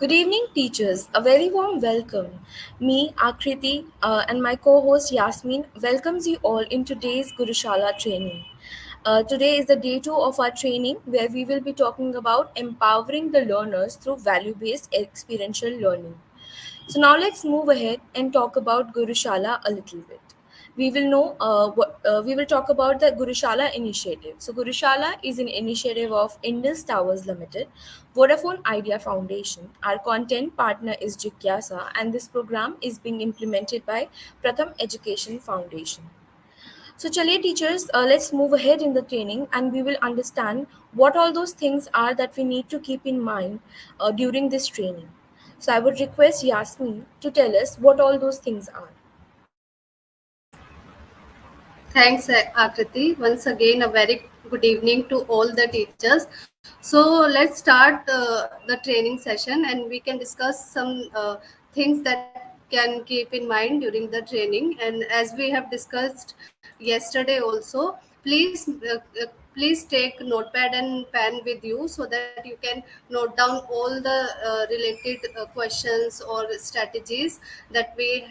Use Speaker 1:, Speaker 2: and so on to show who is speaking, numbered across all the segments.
Speaker 1: Good evening, teachers. A very warm welcome. Me, Akriti, and my co-host Yasmin welcomes you all in today's Gurushala training. Today is the day two of our training where we will be talking about empowering the learners through value-based experiential learning. So now let's move ahead and talk about Gurushala a little bit. We will talk about the Gurushala initiative. So Gurushala is an initiative of Indus Towers Limited, Vodafone Idea Foundation. Our content partner is Jigyasa, and this program is being implemented by Pratham Education Foundation. So, chaliye teachers, let's move ahead in the training and we will understand what all those things are that we need to keep in mind during this training. So, I would request Yasmin to tell us what all those things are.
Speaker 2: Thanks, Akriti. Once again, a very good evening to all the teachers. So let's start the training session, and we can discuss some things that can keep in mind during the training. And as we have discussed yesterday, also, please take notepad and pen with you so that you can note down all the related questions or strategies that we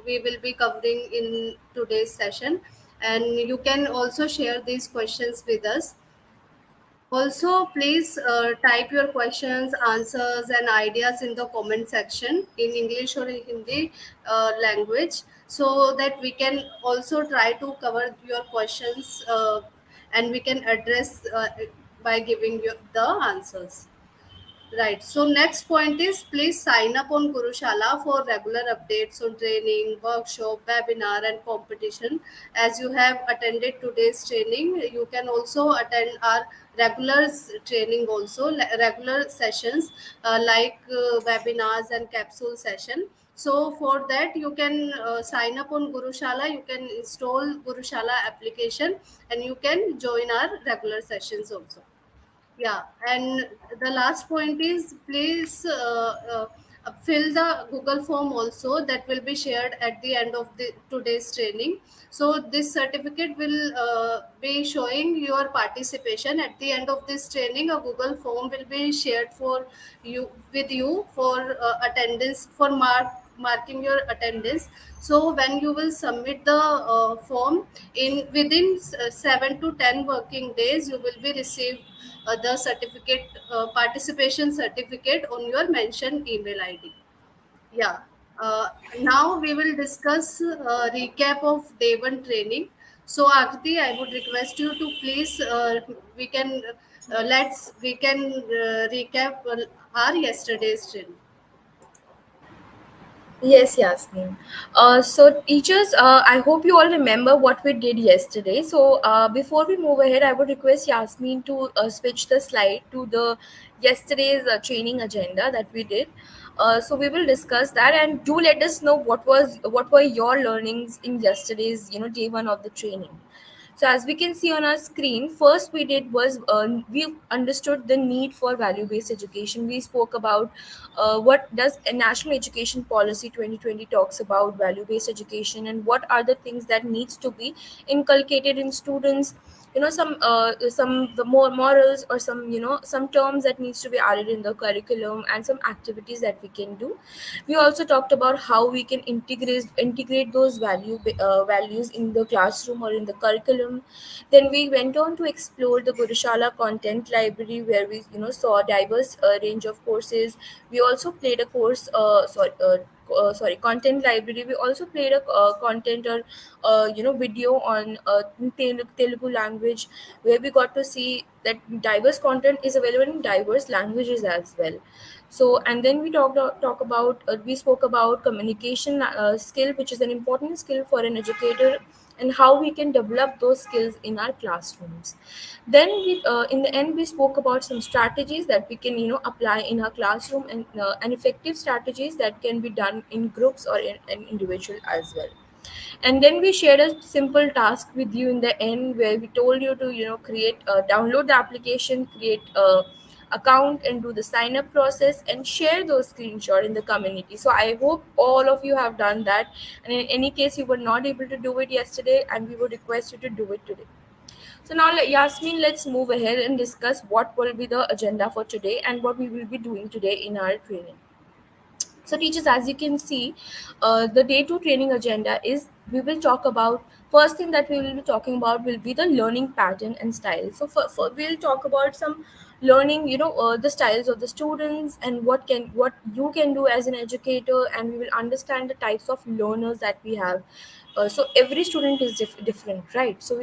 Speaker 2: will be covering in today's session, and you can also share these questions with us. Also, please type your questions, answers, and ideas in the comment section in English or in Hindi language, so that we can also try to cover your questions, and we can address by giving you the answers. Right. So next point is, please sign up on Gurushala for regular updates on training, workshop, webinar, and competition. As you have attended today's training, you can also attend our training also, regular sessions webinars and capsule session. So for that, you can sign up on Gurushala. You can install Gurushala application, and you can join our regular sessions also. Yeah, and the last point is, please fill the Google form also, that will be shared at the end of the today's training. So this certificate will be showing your participation. At the end of this training, a Google form will be shared for you with you for attendance, for marking your attendance. So when you will submit the form in within 7 to 10 working days, you will be received the certificate, participation certificate, on your mentioned email ID. Yeah. Uh, Now we will discuss recap of day one training. So Akriti, I would request you to please we can recap our yesterday's training.
Speaker 1: Yes, Yasmin. So, teachers, I hope you all remember what we did yesterday. So, before we move ahead, I would request Yasmin to switch the slide to the yesterday's training agenda that we did. So, we will discuss that, and do let us know what were your learnings in yesterday's day one of the training. So as we can see on our screen, first we did was we understood the need for value-based education. We spoke about what does a national education policy 2020 talks about value-based education and what are the things that needs to be inculcated in students. Some the more morals or some terms that needs to be added in the curriculum and some activities that we can do. We also talked about how we can integrate those values in the classroom or in the curriculum. Then we went on to explore the Gurushala content library, where we saw a diverse range of courses. We also played a content library. We also played a content or video on Telugu language, where we got to see that diverse content is available in diverse languages as well. So, and then we spoke about communication skill, which is an important skill for an educator, and how we can develop those skills in our classrooms. Then in the end, we spoke about some strategies that we can apply in our classroom, and effective strategies that can be done in groups or in an individual as well. And then we shared a simple task with you in the end, where we told you to create download the application, create a account, and do the sign up process and share those screenshots in the community. So I hope all of you have done that, and in any case you were not able to do it yesterday, and we would request you to do it today. So now, Yasmin, let's move ahead and discuss what will be the agenda for today and what we will be doing today in our training. So, teachers, as you can see, the day two training agenda is we will talk about first thing that we will be talking about will be the learning pattern and style. So, we'll talk about some learning, the styles of the students and what you can do as an educator, and we will understand the types of learners that we have. So every student is different, right? So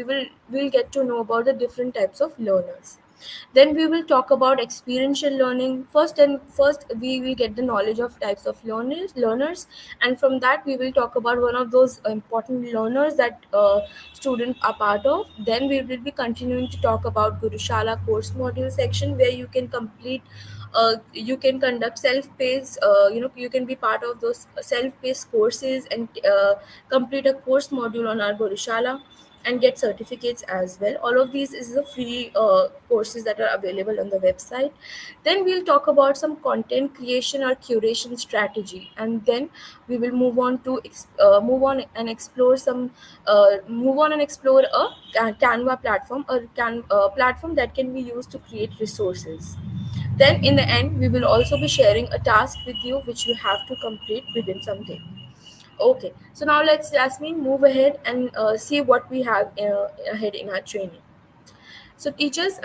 Speaker 1: we'll get to know about the different types of learners. Then we will talk about experiential learning first, and first we will get the knowledge of types of learners, and from that we will talk about one of those important learners that students are part of. Then we will be continuing to talk about Gurushala course module section, where you can complete you can conduct self-paced, you can be part of those self-paced courses and complete a course module on our Gurushala and get certificates as well. All of these is the free courses that are available on the website. Then we'll talk about some content creation or curation strategy, and then we will move on and explore a Canva platform, or platform that can be used to create resources. Then in the end, we will also be sharing a task with you which you have to complete within some time. Okay, so now let's, Jasmine, move ahead and see what we have ahead in our training. So teachers,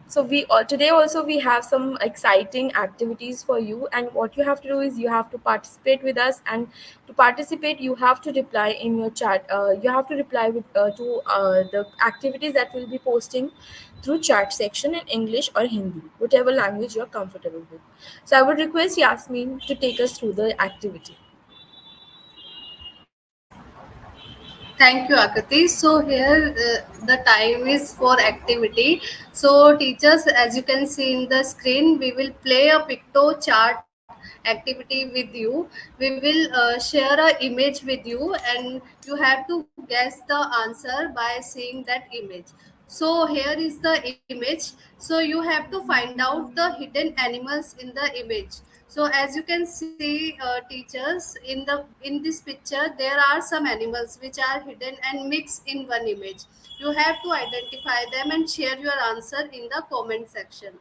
Speaker 1: so we today also we have some exciting activities for you, and what you have to do is you have to participate with us, and to participate you have to reply in your chat. You have to reply with to the activities that we'll be posting through chat section in English or Hindi, whatever language you're comfortable with. So I would request Yasmin to take us through the activity.
Speaker 2: Thank you, Akati. So here the time is for activity. So teachers, as you can see in the screen, we will play a picto chart activity with you. We will share a image with you, and you have to guess the answer by seeing that image. So here is the image. So you have to find out the hidden animals in the image. So as you can see, teachers, in this picture there are some animals which are hidden and mixed in one image. You have to identify them and share your answer in the comment section.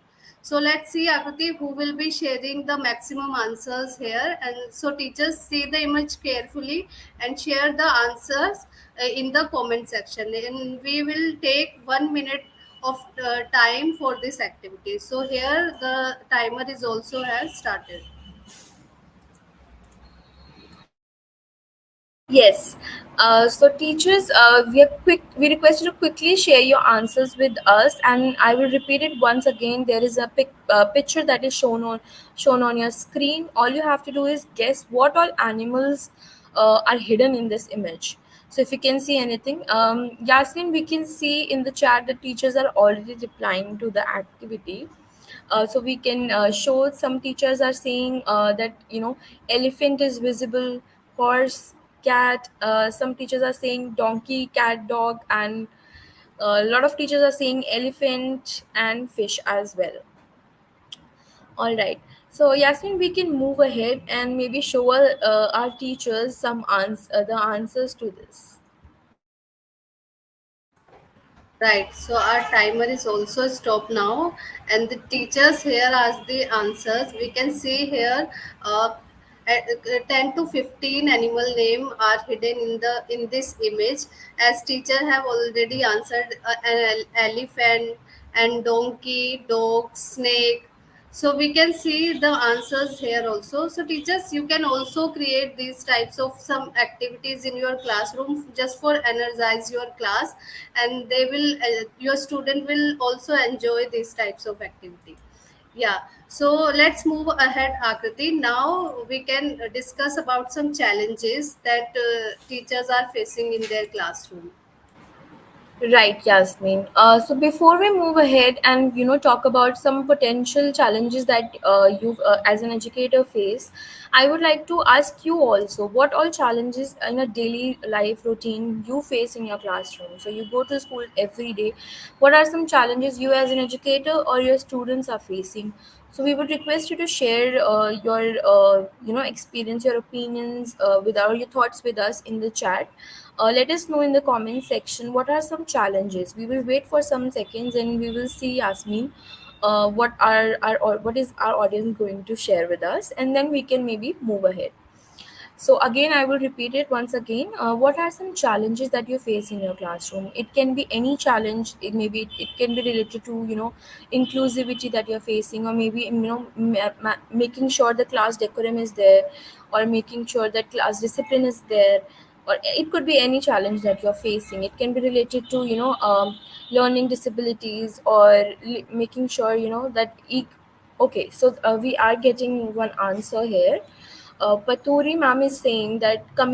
Speaker 2: So let's see, Akriti, who will be sharing the maximum answers here. And so teachers, see the image carefully and share the answers in the comment section. And we will take 1 minute of time for this activity. So here the timer is also has started.
Speaker 1: Yes. So teachers, we request you to quickly share your answers with us, and I will repeat it once again. There is a picture that is shown on your screen. All you have to do is guess what all animals are hidden in this image. So if you can see anything, Yasmin, we can see in the chat that teachers are already replying to the activity. So we can show some teachers are saying that elephant is visible, horse, cat. Some teachers are saying donkey, cat, dog, and a lot of teachers are saying elephant and fish as well. All right. So Yasmin, we can move ahead and maybe show our teachers the answers to this.
Speaker 2: Right. So our timer is also stopped now, and the teachers here ask the answers. We can see here, uh, 10 to 15 animal name are hidden in this image. As teacher have already answered, an elephant and donkey, dog, snake. So we can see the answers here also. So teachers, you can also create these types of some activities in your classroom just for energize your class, and they will your student will also enjoy these types of activity. Yeah. So let's move ahead, Akriti. Now we can discuss about some challenges that teachers are facing in their classroom.
Speaker 1: Right, Yasmin. So before we move ahead and talk about some potential challenges that you as an educator face, I would like to ask you also what all challenges in a daily life routine you face in your classroom. So you go to school every day. What are some challenges you as an educator or your students are facing? So we would request you to share your experience, your opinions, your thoughts with us in the chat. Let us know in the comment section what are some challenges. We will wait for some seconds and we will see, Yasmin, what is our audience going to share with us, and then we can maybe move ahead. So again, I will repeat it once again. What are some challenges that you face in your classroom? It can be any challenge. It can be related to inclusivity that you're facing, or maybe making sure the class decorum is there, or making sure that class discipline is there, or it could be any challenge that you're facing. It can be related to learning disabilities, or making sure that. Okay, so we are getting one answer here. Paturi ma'am is saying that I'm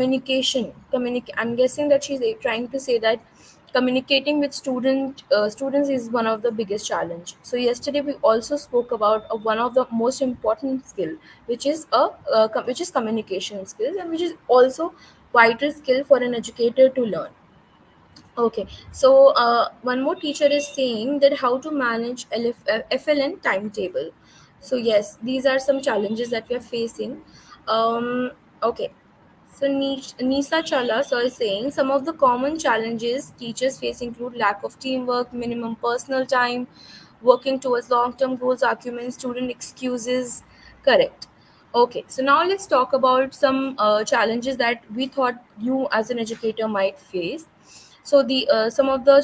Speaker 1: guessing that she's trying to say that communicating with students is one of the biggest challenge. So yesterday we also spoke about one of the most important skill, which is communication skills, and which is also vital skill for an educator to learn. Okay, so one more teacher is saying that how to manage FLN timetable. So yes, these are some challenges that we are facing. Okay, so Nisa Chala sir is saying some of the common challenges teachers face include lack of teamwork, minimum personal time, working towards long-term goals, arguments, student excuses. Correct. Okay, so now let's talk about some challenges that we thought you as an educator might face. So the some of the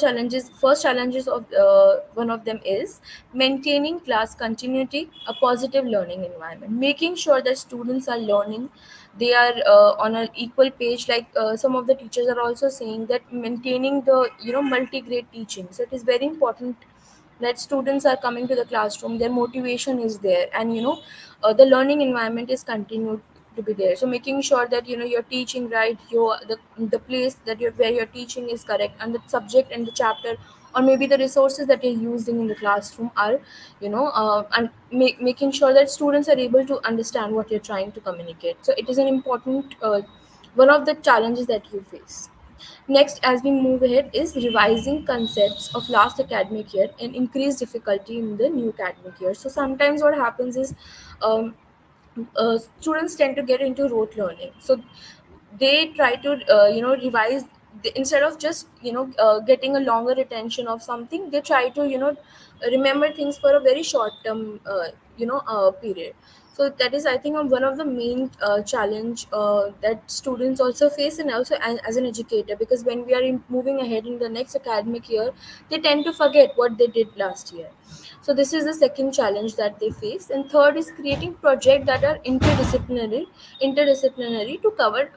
Speaker 1: first challenges of one of them is maintaining class continuity, a positive learning environment, making sure that students are learning, they are on an equal page. Like some of the teachers are also saying that maintaining the multi-grade teaching. So it is very important that students are coming to the classroom, their motivation is there, and the learning environment is continued to be there. So making sure that you're teaching right, the place that where you're teaching is correct, and the subject and the chapter, or maybe the resources that you're using in the classroom are making sure that students are able to understand what you're trying to communicate. So it is an important one of the challenges that you face. Next, as we move ahead, is revising concepts of last academic year and increased difficulty in the new academic year. So sometimes what happens is um, students tend to get into rote learning. So they try to revise, instead of just getting a longer retention of something, they try to remember things for a very short term period. So that is, I think, one of the main challenge that students also face, and also as an educator, because when we are moving ahead in the next academic year, they tend to forget what they did last year. So this is the second challenge that they face. And third is creating projects that are interdisciplinary to cover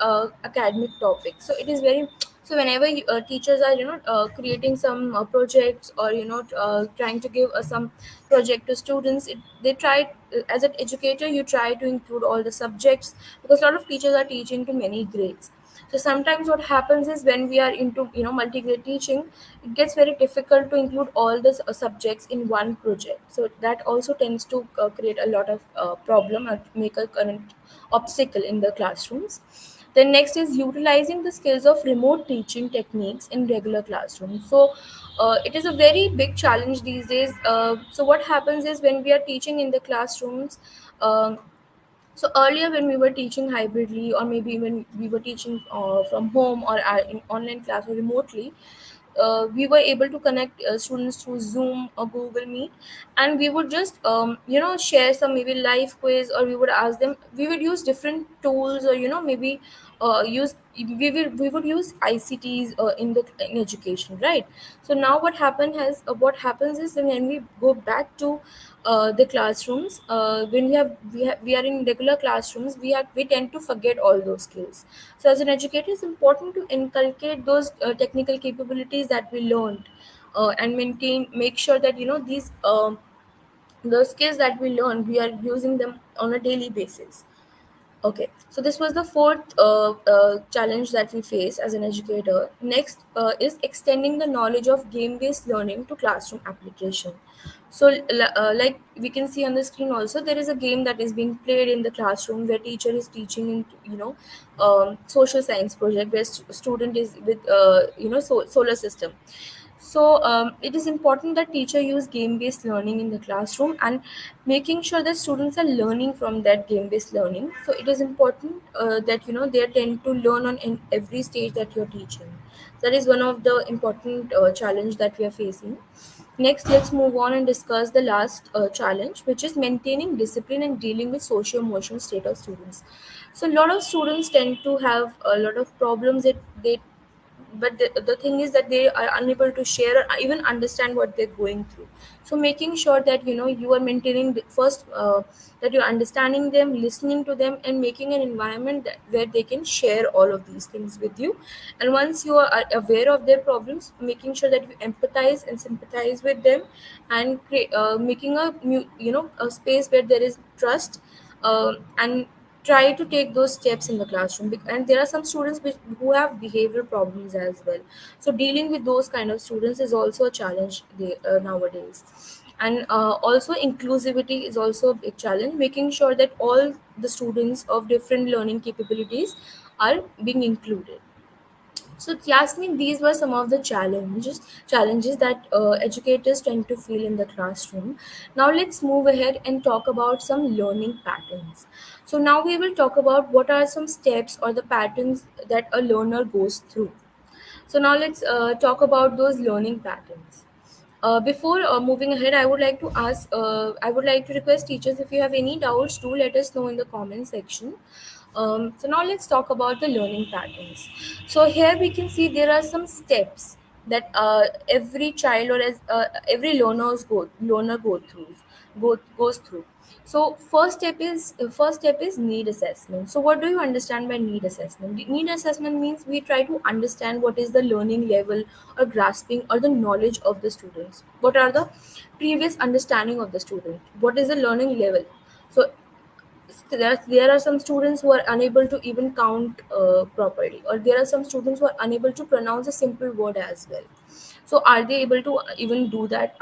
Speaker 1: academic topics. So it is very, so whenever teachers are creating some projects, or trying to give some project to students, they try, as an educator you try to include all the subjects, because a lot of teachers are teaching to many grades. So sometimes what happens is when we are into multi-grade teaching, it gets very difficult to include all the subjects in one project. So that also tends to create a lot of problem and make a current obstacle in the classrooms. Then next is utilizing the skills of remote teaching techniques in regular classrooms. So it is a very big challenge these days. So what happens is when we are teaching in the classrooms, um, so earlier when we were teaching hybridly, or maybe when we were teaching from home, or in online class or remotely, we were able to connect students through Zoom or Google Meet, and we would just share some maybe live quiz, or we would ask them. We would use different tools, or maybe use we would use ICTs in education, right? So now what happens is that when we go back to the classrooms, when we are in regular classrooms, we tend to forget all those skills. So as an educator, it's important to inculcate those technical capabilities that we learned, and make sure that these the skills that we learn, we are using them on a daily basis. Okay, so this was the fourth challenge that we face as an educator. Next is extending the knowledge of game-based learning to classroom application. So, like we can see on the screen, also there is a game that is being played in the classroom where teacher is teaching in social science project, where student is with solar system. So it is important that teacher use game based learning in the classroom and making sure that students are learning from that game based learning. So it is important that they tend to learn on in every stage that you're teaching. That is one of the important challenge that we are facing. Next, let's move on and discuss the last challenge, which is maintaining discipline and dealing with socio-emotional state of students. So, a lot of students tend to have a lot of problems that they, but the thing is that they are unable to share or even understand what they're going through. So, making sure that you are maintaining the first that you're understanding them, listening to them, and making an environment where they can share all of these things with you. And once you are aware of their problems, making sure that you empathize and sympathize with them, and making a space where there is trust, and try to take those steps in the classroom. And there are some students who have behavioral problems as well. So dealing with those kind of students is also a challenge nowadays. And also inclusivity is also a big challenge, making sure that all the students of different learning capabilities are being included. So, Yasmin, these were some of the challenges that educators tend to feel in the classroom. Now, let's move ahead and talk about some learning patterns. So, now we will talk about what are some steps or the patterns that a learner goes through. So, now let's talk about those learning patterns. Before moving ahead, I would like to request teachers, if you have any doubts, do let us know in the comment section. So now let's talk about the learning patterns. So here we can see there are some steps that every child or as every learner goes through. So first step is need assessment. So what do you understand by need assessment? Need assessment means we try to understand what is the learning level or grasping or the knowledge of the students. What are the previous understanding of the student? What is the learning level? So there are some students who are unable to even count properly, or there are some students who are unable to pronounce a simple word as well. So are they able to even do that?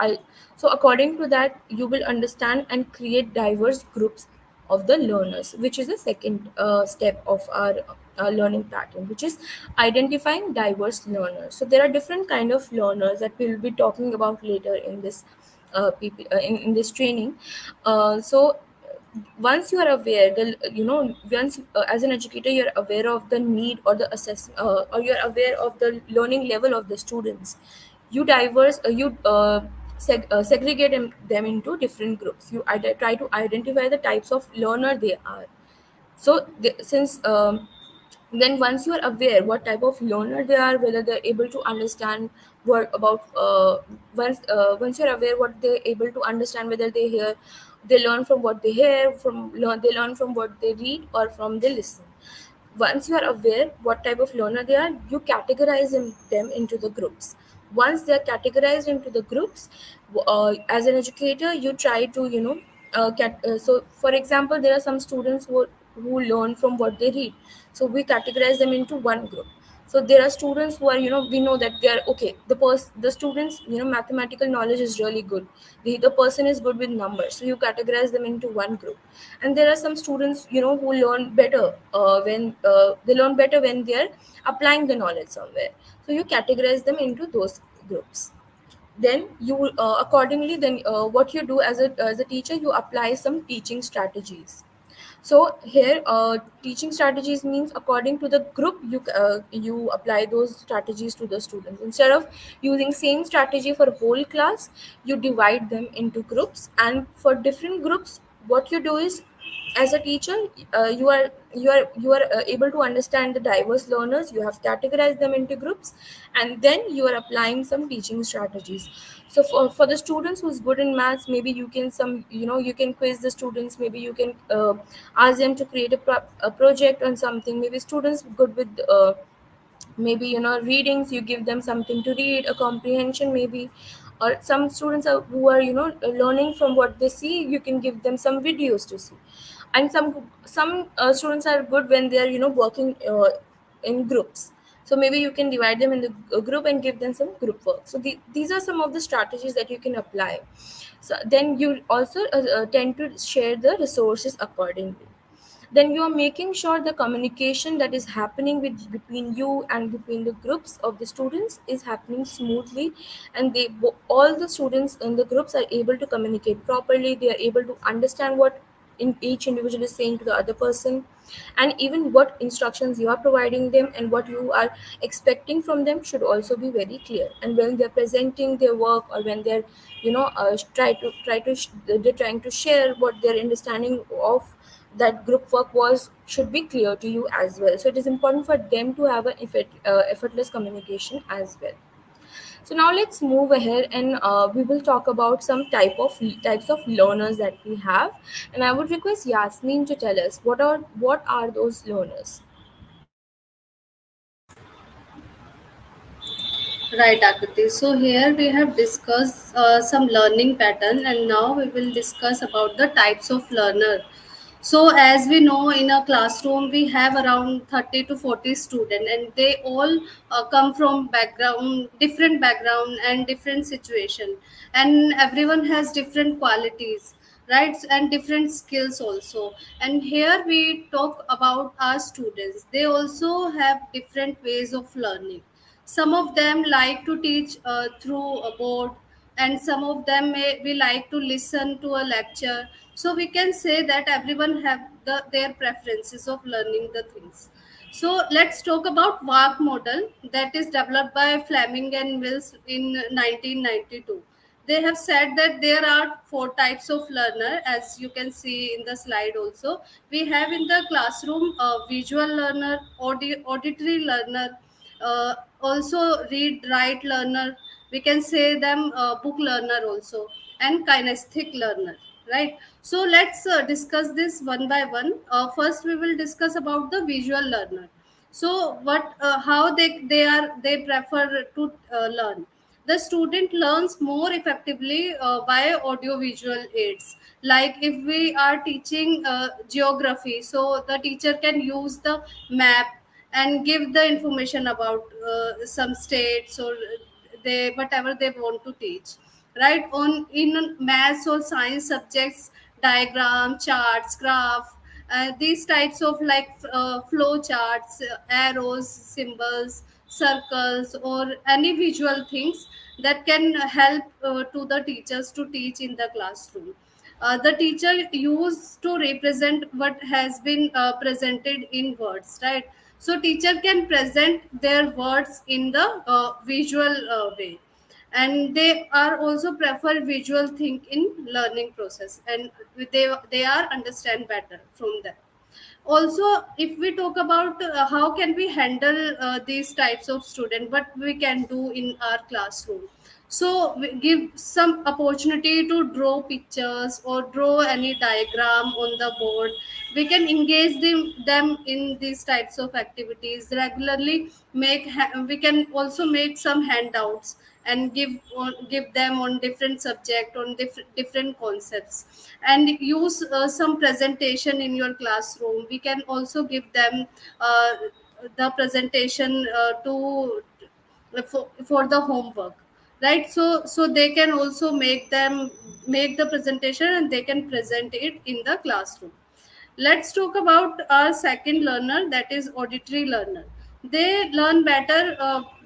Speaker 1: So according to that, you will understand and create diverse groups of the learners, which is the second step of our learning pattern, which is identifying diverse learners. So there are different kind of learners that we'll be talking about later in this in this training. So once you are aware the once as an educator you're aware of the need or the or you're aware of the learning level of the students, you segregate them into different groups. You try to identify the types of learner they are. So since then once you are aware what type of learner they are, whether they're able to understand what about once you're aware what they're able to understand, whether they learn from what they hear, they learn from what they read or from they listen. Once you are aware what type of learner they are, you categorize them into the groups. Once they are categorized into the groups, as an educator you try to so for example there are some students who learn from what they read. So we categorize them into one group. So there are students who are, we know that they are okay, the students, mathematical knowledge is really good. The person is good with numbers, so you categorize them into one group. And there are some students, who learn better when they learn better when they are applying the knowledge somewhere. So you categorize them into those groups. Then you accordingly, then what you do as a teacher, you apply some teaching strategies. So here, teaching strategies means according to the group, you apply those strategies to the students. Instead of using same strategy for whole class, you divide them into groups, and for different groups, what you do is, as a teacher, you are able to understand the diverse learners. You have categorized them into groups, and then you are applying some teaching strategies. So for the students who's good in maths, maybe you can you can quiz the students. Maybe you can ask them to create a project on something. Maybe students good with maybe readings, you give them something to read, a comprehension maybe. Or some students who are learning from what they see, you can give them some videos to see. And some students are good when they are working in groups. So maybe you can divide them in the group and give them some group work. So these are some of the strategies that you can apply. So then you also tend to share the resources accordingly. then you are making sure the communication that is happening between you and between the groups of the students is happening smoothly, and all the students in the groups are able to communicate properly. They are able to understand what each individual is saying to the other person, and even what instructions you are providing them and what you are expecting from them should also be very clear. And when they're presenting their work, or when they're they're trying to share what their understanding of that group work was, should be clear to you as well. So it is important for them to have an effortless communication as well. So now let's move ahead, and we will talk about some types of learners that we have. And I would request Yasmin to tell us what are those learners.
Speaker 2: Right, Akriti. So here we have discussed some learning pattern, and now we will discuss about the types of learner. So as we know, in a classroom we have around 30 to 40 students, and they all come from different background and different situation, and everyone has different qualities, right, and different skills also. And here we talk about our students. They also have different ways of learning. Some of them like to teach through a board, and some of them we like to listen to a lecture. So we can say that everyone have their preferences of learning the things. So let's talk about WARC model that is developed by Fleming and Mills in 1992. They have said that there are four types of learner, as you can see in the slide also. We have in the classroom a visual learner, auditory learner, also read write learner, we can say them book learner also, and kinesthetic learner, right? So let's discuss this one by one. First we will discuss about the visual learner. So what how they prefer to learn. The student learns more effectively by audio visual aids. Like if we are teaching geography, so the teacher can use the map and give the information about some states, or they whatever they want to teach, right? On in maths or science subjects, diagram, charts, graph, these types of like flow charts, arrows, symbols, circles, or any visual things that can help to the teachers to teach in the classroom. The teacher used to represent what has been presented in words, right? So teacher can present their words in the visual way, and they are also prefer visual think in learning process, and they are understand better from them. Also, if we talk about how can we handle these types of student, what we can do in our classroom. So we give some opportunity to draw pictures or draw any diagram on the board. We can engage them in these types of activities regularly. We can also make some handouts and give them on different subject, on different concepts, and use some presentation in your classroom. We can also give them uh, the presentation for the homework, right? So they can also make the presentation, and they can present it in the classroom. Let's talk about our second learner, that is auditory learner. They learn better.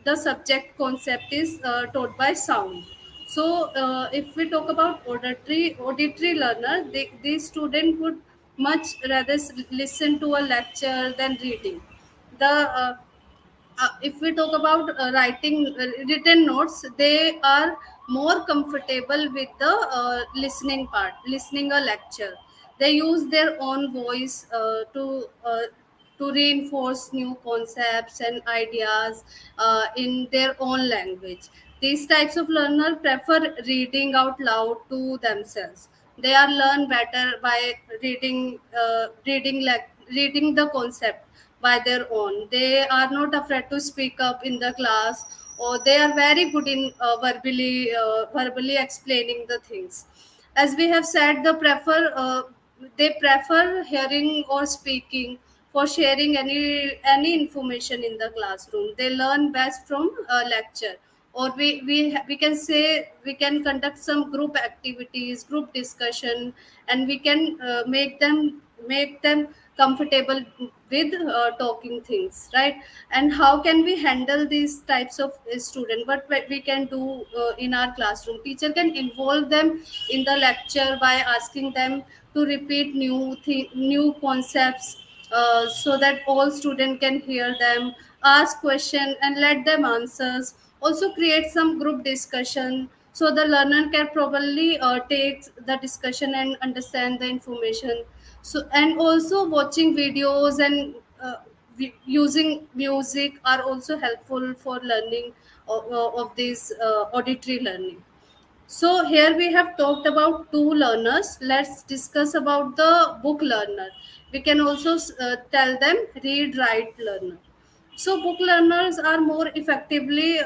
Speaker 2: The subject concept is taught by sound. So if we talk about auditory learner, these student would much rather listen to a lecture than reading. The if we talk about writing written notes, they are more comfortable with the listening part, listening a lecture. They use their own voice to reinforce new concepts and ideas in their own language. These types of learner prefer reading out loud to themselves. They are learn better by reading the concept by their own. They are not afraid to speak up in the class, or they are very good in verbally explaining the things. As we have said, they prefer hearing or speaking for sharing any information in the classroom. They learn best from a lecture, or we can say we can conduct some group activities, group discussion, and we can make them comfortable with talking things, right? And how can we handle these types of student? What we can do in our classroom, teacher can involve them in the lecture by asking them to repeat new concepts, so that all student can hear them, ask question and let them answers. Also create some group discussion so the learner can probably take the discussion and understand the information. So and also watching videos and using music are also helpful for learning of this auditory learning. So here we have talked about two learners. Let's discuss about the book learner. We can also tell them read write learner. So book learners are more effectively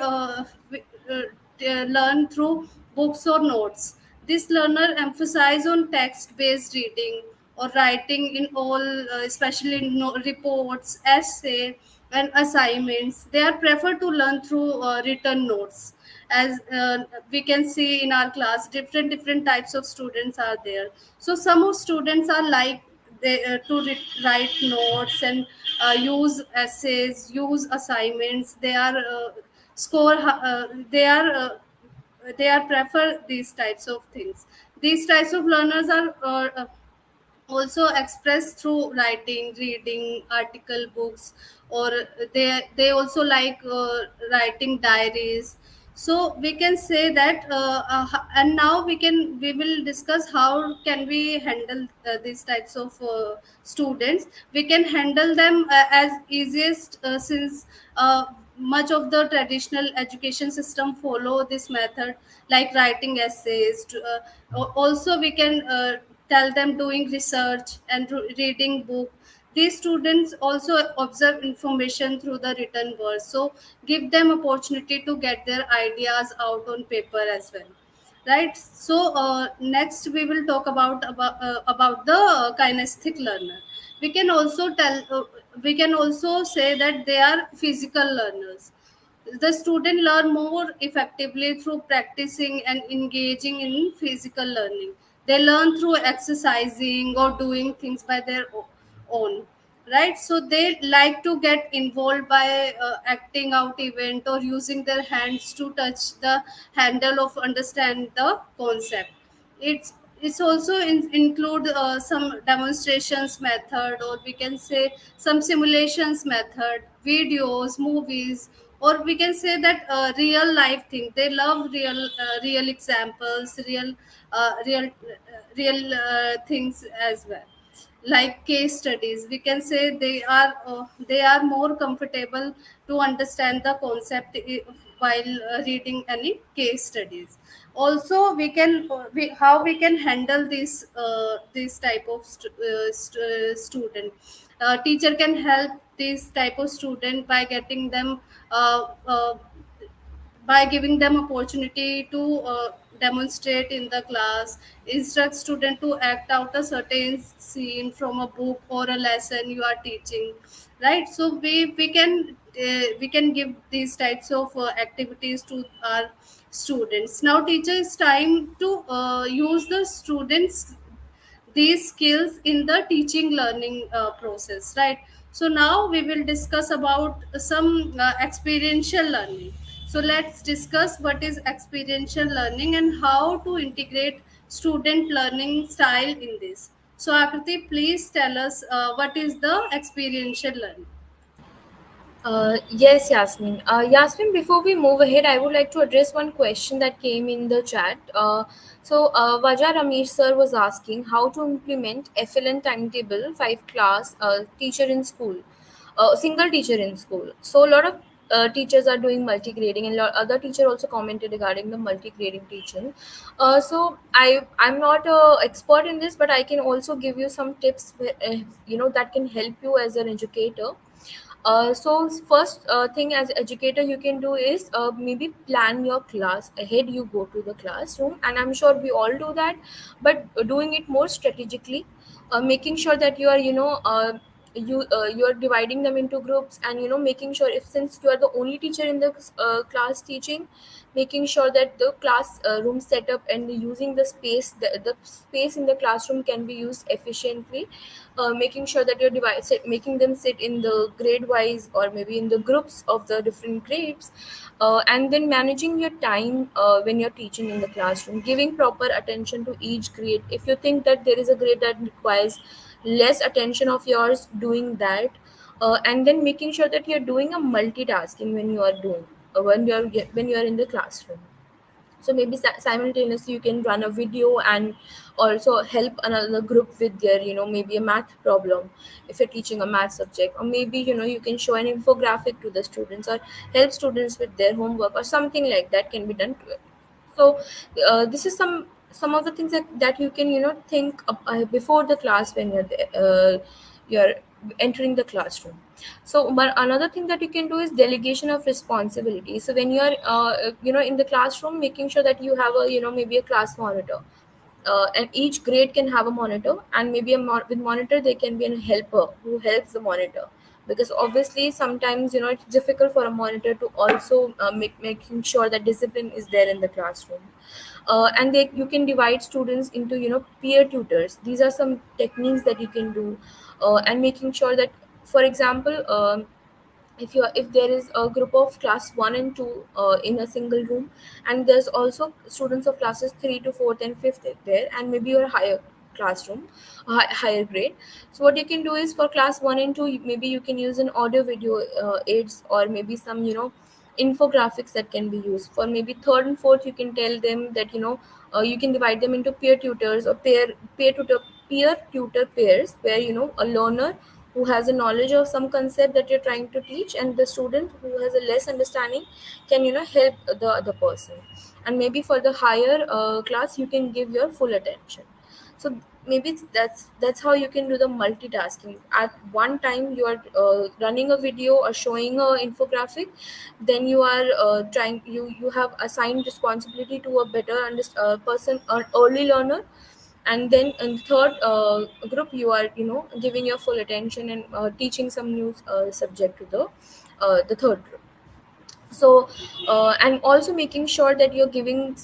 Speaker 2: learn through books or notes. This learner emphasize on text based reading or writing in all, especially reports, essay, and assignments. They are preferred to learn through written notes. As we can see in our class, different types of students are there. So some of students are like write notes and use essays, use assignments. They are score they are prefer these types of things. These types of learners are also expressed through writing, reading article books, or they also like writing diaries. So we can say that and now we will discuss how can we handle these types of students. We can handle them as easiest, since much of the traditional education system follow this method, like writing essays also we can tell them doing research and reading book. These students also observe information through the written words, so give them opportunity to get their ideas out on paper as well, right? So next we will talk about the kinesthetic learner. We can also we can also say that they are physical learners. The student learn more effectively through practicing and engaging in physical learning. They learn through exercising or doing things by their own, right? So they like to get involved by acting out event or using their hands to touch the handle of understand the concept. It's also include some demonstrations method, or we can say some simulations method, videos, movies, or we can say that real life thing. They love real examples, real things as well, like case studies. We can say they are more comfortable to understand the concept while reading any case studies. Also how we can handle this type of student. Teacher can help this type of student by getting them uh, uh, by giving them opportunity to demonstrate in the class, instruct student to act out a certain scene from a book or a lesson you are teaching, right? So we can give these types of activities to our students. Now teacher is time to use the students these skills in the teaching learning process, right? So now we will discuss about some experiential learning. So let's discuss what is experiential learning and how to integrate student learning style in this. So Akriti, please tell us what is the experiential learning.
Speaker 1: Yes, Yasmin. Yasmin, before we move ahead, I would like to address one question that came in the chat. Vaja Ramesh sir was asking how to implement FLN timetable 5 class teacher in school, single teacher in school. So a lot of teachers are doing multi-grading, and other teacher also commented regarding the multi-grading teaching. I'm not a expert in this, but I can also give you some tips, that can help you as an educator. So first thing as educator you can do is maybe plan your class ahead. You go to the classroom, and I'm sure we all do that, but doing it more strategically, making sure that you are you are dividing them into groups, and making sure, if since you are the only teacher in the class teaching, making sure that the class room setup and using the space in the classroom can be used efficiently, making sure that you're making them sit in the grade wise or maybe in the groups of the different grades, and then managing your time when you're teaching in the classroom, giving proper attention to each grade. If you think that there is a grade that requires less attention of yours, doing that, and then making sure that you're doing a multitasking when you are doing when you're in the classroom. So maybe simultaneously you can run a video and also help another group with their, maybe a math problem, if you're teaching a math subject, or maybe you can show an infographic to the students, or help students with their homework, or something like that can be done to it. So this is some of the things that you can think before the class when you're there, you're entering the classroom. So but another thing that you can do is delegation of responsibility. So when you're in the classroom, making sure that you have a, maybe a class monitor, and each grade can have a monitor, and maybe with monitor there can be a helper who helps the monitor, because obviously sometimes it's difficult for a monitor to also making sure that discipline is there in the classroom. And you can divide students into peer tutors. These are some techniques that you can do, and making sure that, for example, if there is a group of class 1 and 2 in a single room, and there's also students of classes 3 to 4th and 5th there, and maybe your higher classroom, higher grade. So what you can do is, for class 1 and 2, maybe you can use an audio video aids, or maybe some infographics that can be used. For maybe 3rd and 4th, you can tell them that you can divide them into peer tutors, or peer tutor pairs, where a learner who has a knowledge of some concept that you're trying to teach, and the student who has a less understanding can help the other person. And maybe for the higher class, you can give your full attention. So maybe that's how you can do the multitasking. At one time you are running a video or showing a infographic, then you are trying you have assigned responsibility to a better person, or early learner, and then in third group you are giving your full attention and teaching some new subject to the third group. So and also making sure that you're giving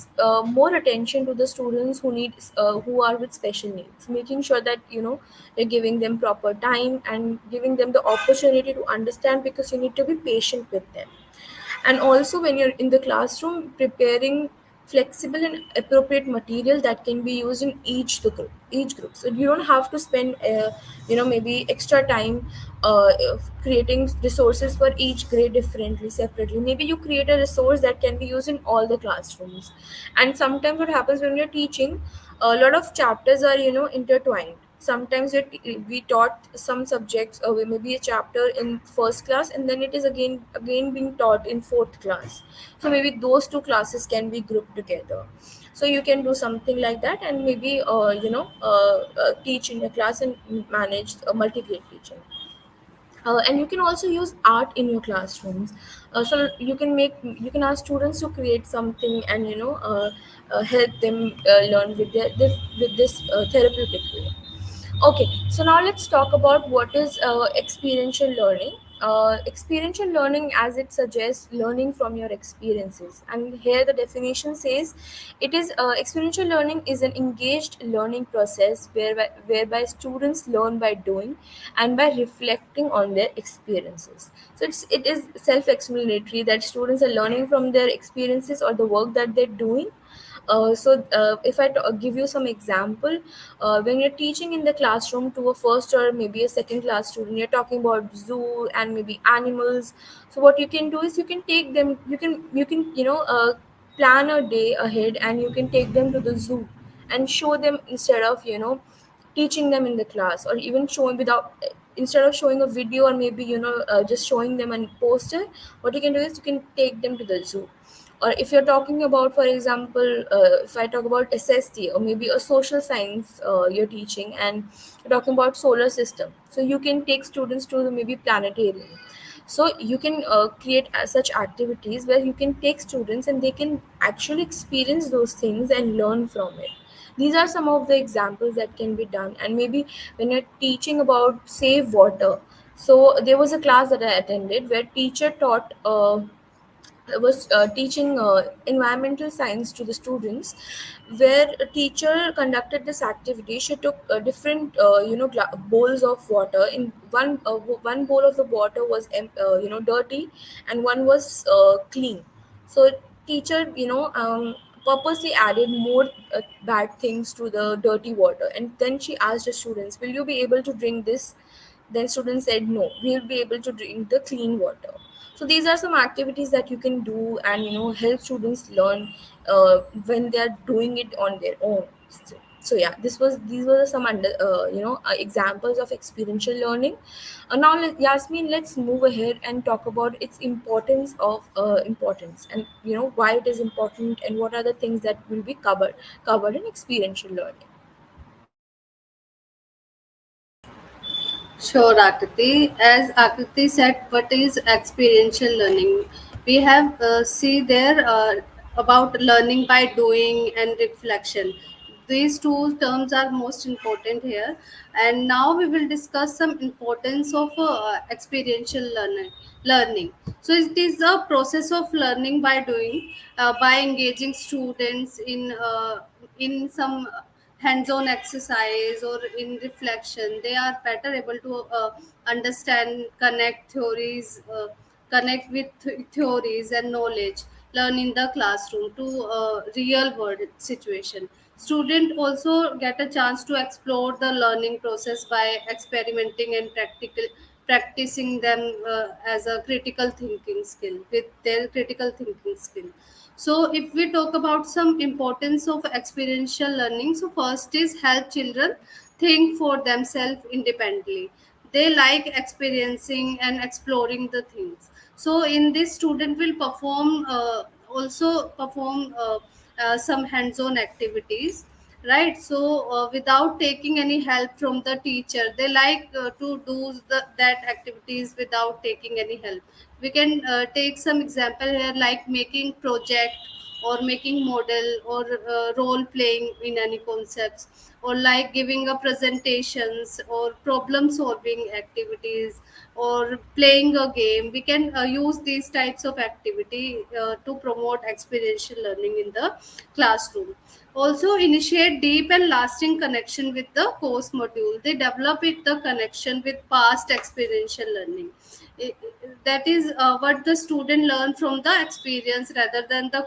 Speaker 1: more attention to the students who are with special needs, making sure that you're giving them proper time and giving them the opportunity to understand, because you need to be patient with them. And also, when you're in the classroom, preparing flexible and appropriate material that can be used in each group, so you don't have to spend maybe extra time creating resources for each grade differently, separately. Maybe you create a resource that can be used in all the classrooms. And sometimes what happens when you're teaching, a lot of chapters are intertwined. Sometimes we taught some subjects, maybe a chapter in first class, and then it is again being taught in fourth class. So maybe those two classes can be grouped together. So you can do something like that, and maybe teach in your class and manage multi-grade teaching. And you can also use art in your classrooms. So you can ask students to create something, and help them learn with this therapeutic way. Okay, so now let's talk about what is experiential learning. Experiential learning, as it suggests, learning from your experiences. And here the definition says it is experiential learning is an engaged learning process whereby students learn by doing and by reflecting on their experiences. So it is self-explanatory that students are learning from their experiences or the work that they're doing. If I give you some example, when you're teaching in the classroom to a first or maybe a second class student, you're talking about zoo and maybe animals. So what you can do is you can take them, you can plan a day ahead, and you can take them to the zoo and show them, instead of teaching them in the class, or even showing without instead of showing a video, or maybe just showing them a poster. What you can do is you can take them to the zoo. Or if you're talking about, for example, if I talk about SST, or maybe a social science you're teaching, and you're talking about solar system, so you can take students to the maybe planetarium. So you can create such activities where you can take students and they can actually experience those things and learn from it. These are some of the examples that can be done. And maybe when you're teaching about save water, so there was a class that I attended where teacher taught was teaching environmental science to the students, where a teacher conducted this activity. She took different bowls of water. In one bowl of the water was dirty, and one was clean. So teacher purposely added more bad things to the dirty water, and then she asked the students, will you be able to drink this? Then students said no, we'll be able to drink the clean water. So these are some activities that you can do, and help students learn when they are doing it on their own. So yeah, these were some examples of experiential learning. Now, Yasmin, let's move ahead and talk about its importance, and why it is important, and what are the things that will be covered in experiential learning.
Speaker 2: Sure, Akriti. As Akriti said, what is experiential learning? We have see there about learning by doing and reflection. These two terms are most important here. And now we will discuss some importance of experiential learning. So it is a process of learning by doing, by engaging students in some hands-on exercise or in reflection. They are better able to understand, connect with theories and knowledge learn in the classroom to real world situation. Student also get a chance to explore the learning process by experimenting and practicing them as a critical thinking skill with their critical thinking skill. So, if we talk about some importance of experiential learning, so first is help children think for themselves independently. They like experiencing and exploring the things. So, in this, student will perform some hands-on activities, right? So, without taking any help from the teacher, they like to do that activities without taking any help. We can take some example here, like making project or making model or role playing in any concepts, or like giving a presentations or problem solving activities or playing a game. We can use these types of activity to promote experiential learning in the classroom. Also initiate deep and lasting connection with the course module. They develop it the connection with past experiential learning. I- that is what the student learn from the experience rather than the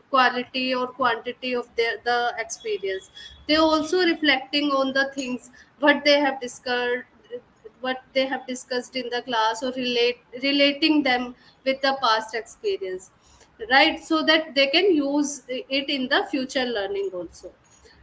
Speaker 2: quality or quantity of the experience. They also reflecting on the things what they have discussed, what they have discussed in the class, or relating them with the past experience, right? So that they can use it in the future learning also.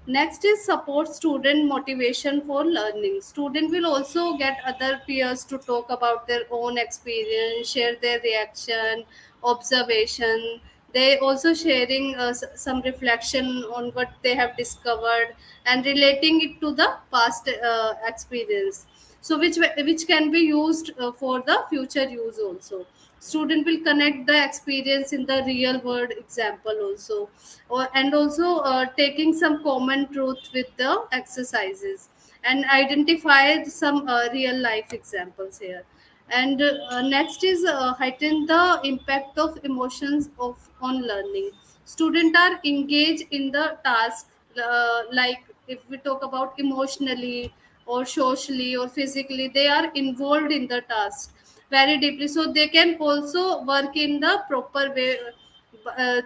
Speaker 2: Next is support student motivation for learning. Student will also get other peers to talk about their own experience, share their reaction, observation. They also sharing some reflection on what they have discovered and relating it to the past experience. So which can be used for the future use also. Student will connect the experience in the real world example also, and also taking some common truth with the exercises and identify some real life examples here. And next is heighten the impact of emotions of on learning. Students are engaged in the task, like if we talk about emotionally or socially or physically, they are involved in the task very deeply, so they can also work in the proper way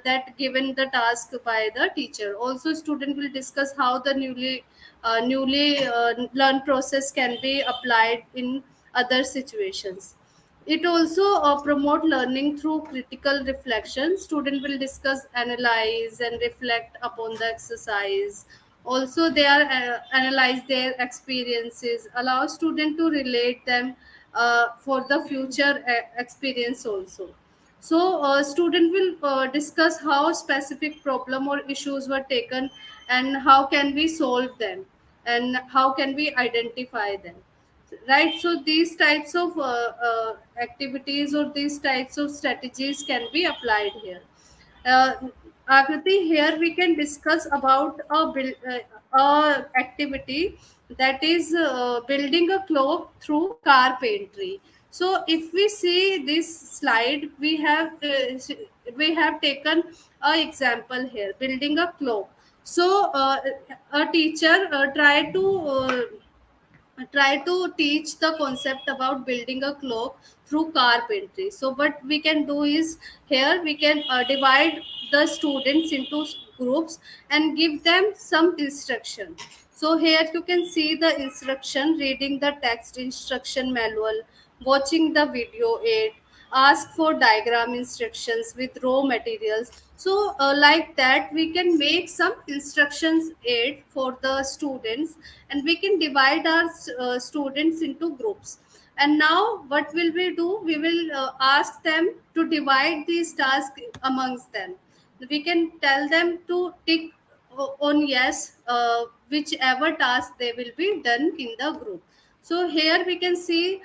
Speaker 2: that given the task by the teacher. Also student will discuss how the newly learned process can be applied in other situations. It also promote learning through critical reflection. Student will discuss, analyze and reflect upon the exercise. Also they are analyze their experiences, allow student to relate them for the future experience also. So student will discuss how specific problem or issues were taken and how can we solve them and how can we identify them, right? So these types of activities or these types of strategies can be applied here. uh, Akriti, here we can discuss about a activity that is building a clock through carpentry. So, if we see this slide, we have taken a example here, building a clock. So, a teacher try to teach the concept about building a clock through carpentry. So what we can do is, here we can divide the students into groups and give them some instruction. So here you can see the instruction, reading the text instruction manual, watching the video aid, ask for diagram instructions with raw materials. So like that we can make some instructions aid for the students, and we can divide our students into groups. And now what will we do, we will ask them to divide these tasks amongst them. We can tell them to tick on yes, whichever task they will be done in the group. So here we can see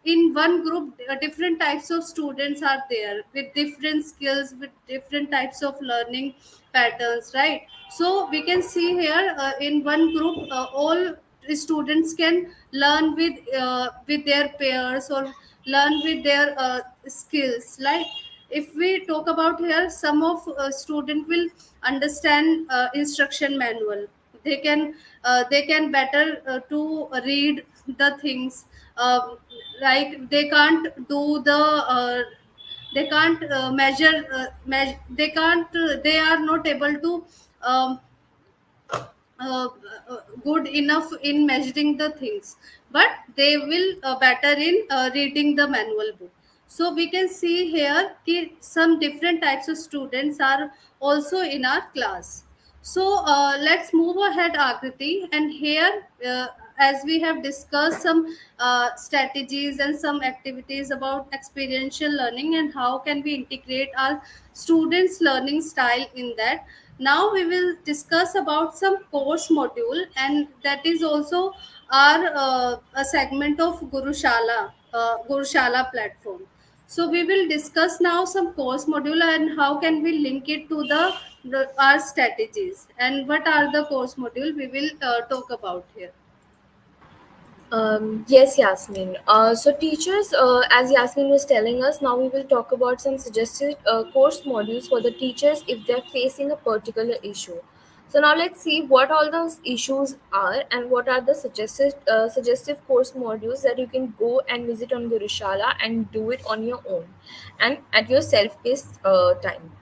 Speaker 2: in one group different types of students are there with different skills, with different types of learning patterns, right? So we can see here in one group all students can learn with their peers or learn with their skills. Like if we talk about here, some of student will understand instruction manual. They can better to read the things. Like they can't do the they can't they can't they are not able to um, uh, good enough in measuring the things, but they will better in reading the manual book. So we can see here some different types of students are also in our class. So let's move ahead, Akriti. And here, as we have discussed some strategies and some activities about experiential learning and how can we integrate our students' learning style in that. Now we will discuss about some course module, and that is also our a segment of Gurushala platform. So we will discuss now some course module and how can we link it to the our strategies, and what are the course module we will talk about here.
Speaker 1: Yes, Yasmin. So, teachers, as Yasmin was telling us, now we will talk about some suggested course modules for the teachers if they're facing a particular issue. So, now let's see what all those issues are and what are the suggestive course modules that you can go and visit on Gurushala and do it on your own and at your self-paced time.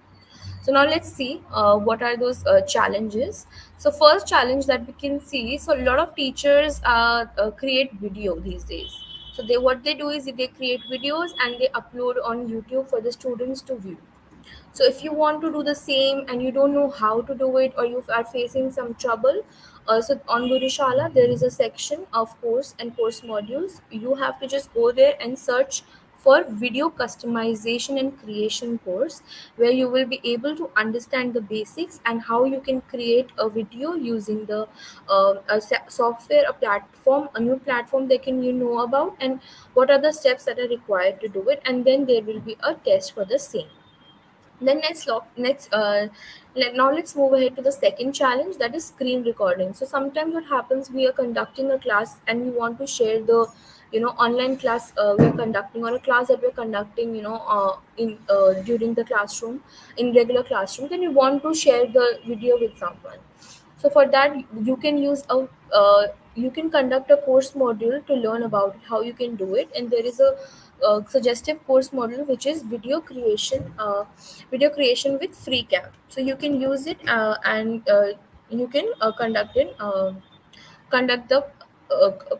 Speaker 1: So now let's see what are those challenges. So first challenge that we can see, so a lot of teachers create video these days. So they what they do is they create videos and they upload on YouTube for the students to view. So if you want to do the same and you don't know how to do it, or you are facing some trouble, so on Gurushala there is a section of course and course modules. You have to just go there and search for video customization and creation course, where you will be able to understand the basics and how you can create a video using the software, a platform, a new platform they can you know about, and what are the steps that are required to do it, and then there will be a test for the same. Then now let's move ahead to the second challenge, that is screen recording. So sometimes what happens, we are conducting a class and we want to share the online class we're conducting, or a class that we're conducting in during the classroom, in regular classroom, then you want to share the video with someone. So for that you can use a you can conduct a course module to learn about how you can do it, and there is a suggestive course module which is video creation with free cam. So you can use it and you can conduct the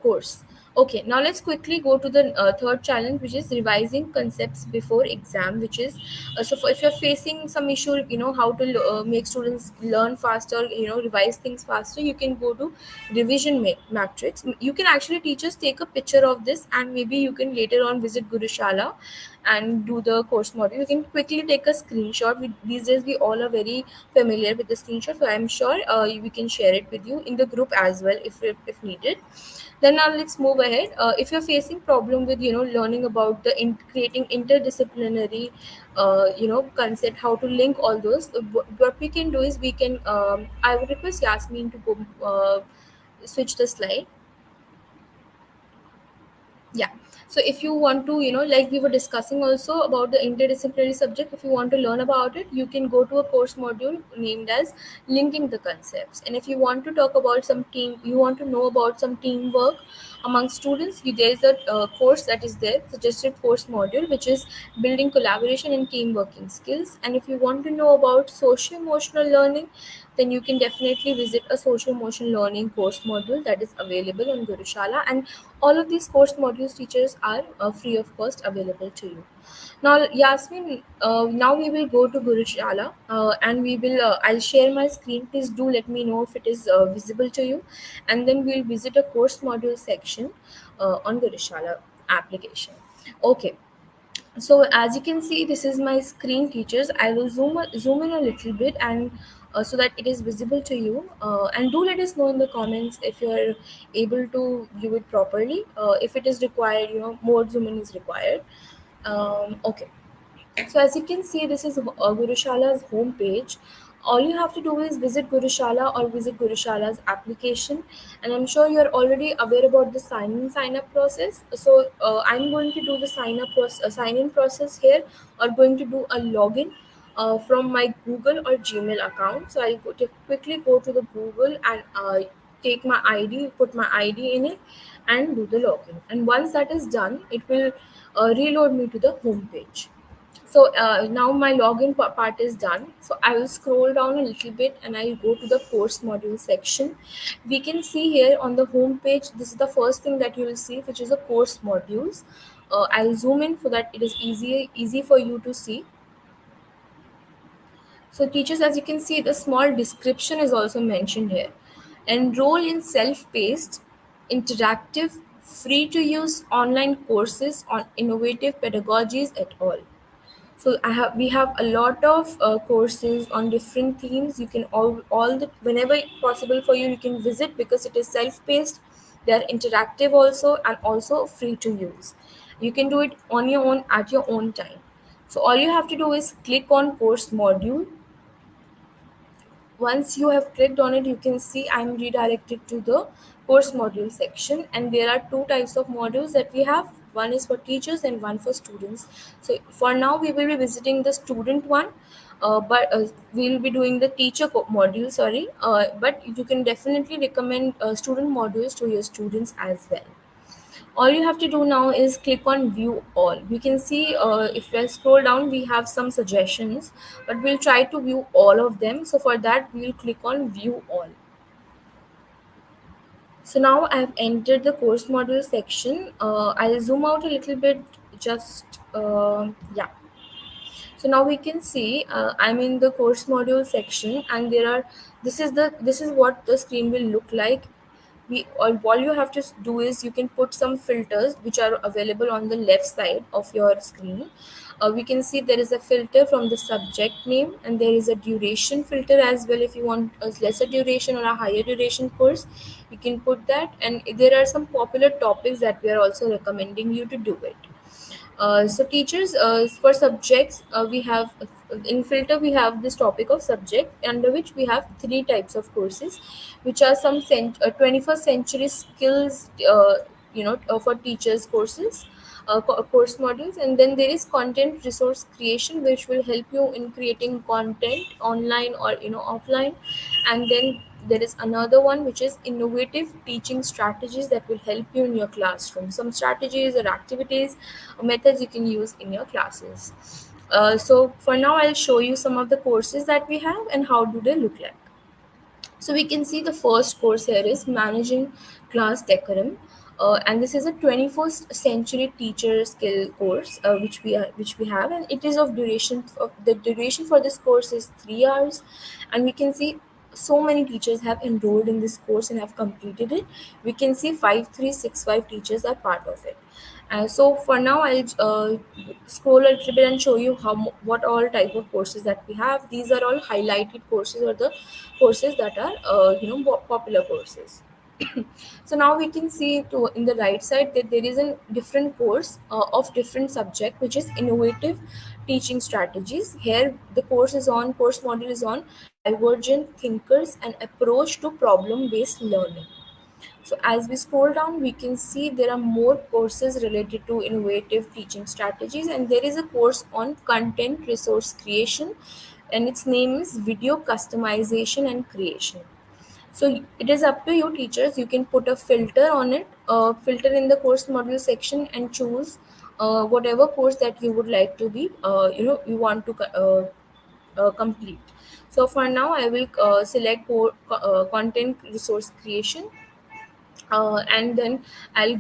Speaker 1: course. Okay, now let's quickly go to the third challenge, which is revising concepts before exam. Which is if you're facing some issue, how to make students learn faster, revise things faster, you can go to revision matrix. You can actually, teachers, take a picture of this, and maybe you can later on visit Gurushala and do the course module, you can quickly take a screenshot. These days we all are very familiar with the screenshot, so I'm sure we can share it with you in the group as well if needed. Then now let's move ahead. If you're facing problem with learning about the creating interdisciplinary concept, how to link all those, what we can do is we can I would request Yasmin to go switch the slide. Yeah. So if you want to, like we were discussing also about the interdisciplinary subject, if you want to learn about it, you can go to a course module named as linking the concepts. And if you want to talk about some team, you want to know about some teamwork among students, there's a course that is there, suggested course module, which is building collaboration and team working skills. And if you want to know about social emotional learning, then you can definitely visit a social emotional learning course module that is available on Gurushala. And all of these course modules teachers are free of cost available to you. Now, Yasmin, now we will go to Gurushala and we will. I'll share my screen. Please do let me know if it is visible to you, and then we'll visit a course module section on Gurushala application. Okay. So as you can see, this is my screen, teachers. I will zoom in a little bit, and so that it is visible to you. And do let us know in the comments if you are able to view it properly. If it is required, more zoom in is required. Okay. So as you can see, this is Gurushala's homepage. All you have to do is visit Gurushala or visit Gurushala's application, and I'm sure you're already aware about the sign up process. So I'm going to do the sign in process here, or going to do a login from my Google or Gmail account. So I'll quickly go to the Google and take my ID, put my ID in it, and do the login. And once that is done, it will reload me to the home page. So now my login part is done. So I will scroll down a little bit and I'll go to the course module section. We can see here on the home page, this is the first thing that you will see, which is the course modules. I'll zoom in so that it is easy for you to see. So teachers, as you can see, the small description is also mentioned here. Enroll in self-paced, interactive, free-to-use online courses on innovative pedagogies at all. So we have a lot of courses on different themes. You can all the whenever possible for you, you can visit because it is self-paced. They are interactive also and also free to use. You can do it on your own at your own time. So all you have to do is click on course module. Once you have clicked on it, you can see I'm redirected to the course module section, and there are two types of modules that we have. One is for teachers and one for students. So for now we will be visiting the student one, but we'll be doing the module, sorry, but you can definitely recommend student modules to your students as well. All you have to do now is click on view all. We can see, if I scroll down, we have some suggestions, but we'll try to view all of them. So for that, we'll click on view all. So now I've entered the course module section. I'll zoom out a little bit, just yeah. So now we can see, I'm in the course module section, and there are, this is what the screen will look like. All you have to do is you can put some filters which are available on the left side of your screen. We can see there is a filter from the subject name, and there is a duration filter as well. If you want a lesser duration or a higher duration course, you can put that. And there are some popular topics that we are also recommending you to do it. So teachers, for subjects, we have in filter we have this topic of subject, under which we have three types of courses, which are some 21st century skills, for teachers courses, course modules. And then there is content resource creation, which will help you in creating content online or offline. And then there is another one which is innovative teaching strategies that will help you in your classroom, some strategies or activities or methods you can use in your classes. So for now I'll show you some of the courses that we have and how do they look like. So we can see the first course here is managing class decorum, and this is a 21st century teacher skill course, which we have, and it is of duration. Of the duration for this course is 3 hours, and we can see so many teachers have enrolled in this course and have completed it. We can see 5365 teachers are part of it. So for now, I'll scroll a little bit and show you what all type of courses that we have. These are all highlighted courses, or the courses that are popular courses. So now we can see to in the right side that there is a different course of different subject, which is innovative teaching strategies. Here the course module is on divergent thinkers and approach to problem based learning. So as we scroll down, we can see there are more courses related to innovative teaching strategies, and there is a course on content resource creation, and its name is video customization and creation. So it is up to you, teachers. You can put a filter on it, filter in the course module section, and choose whatever course that you would like to be, you want to complete. So for now, I will select content resource creation, and then I'll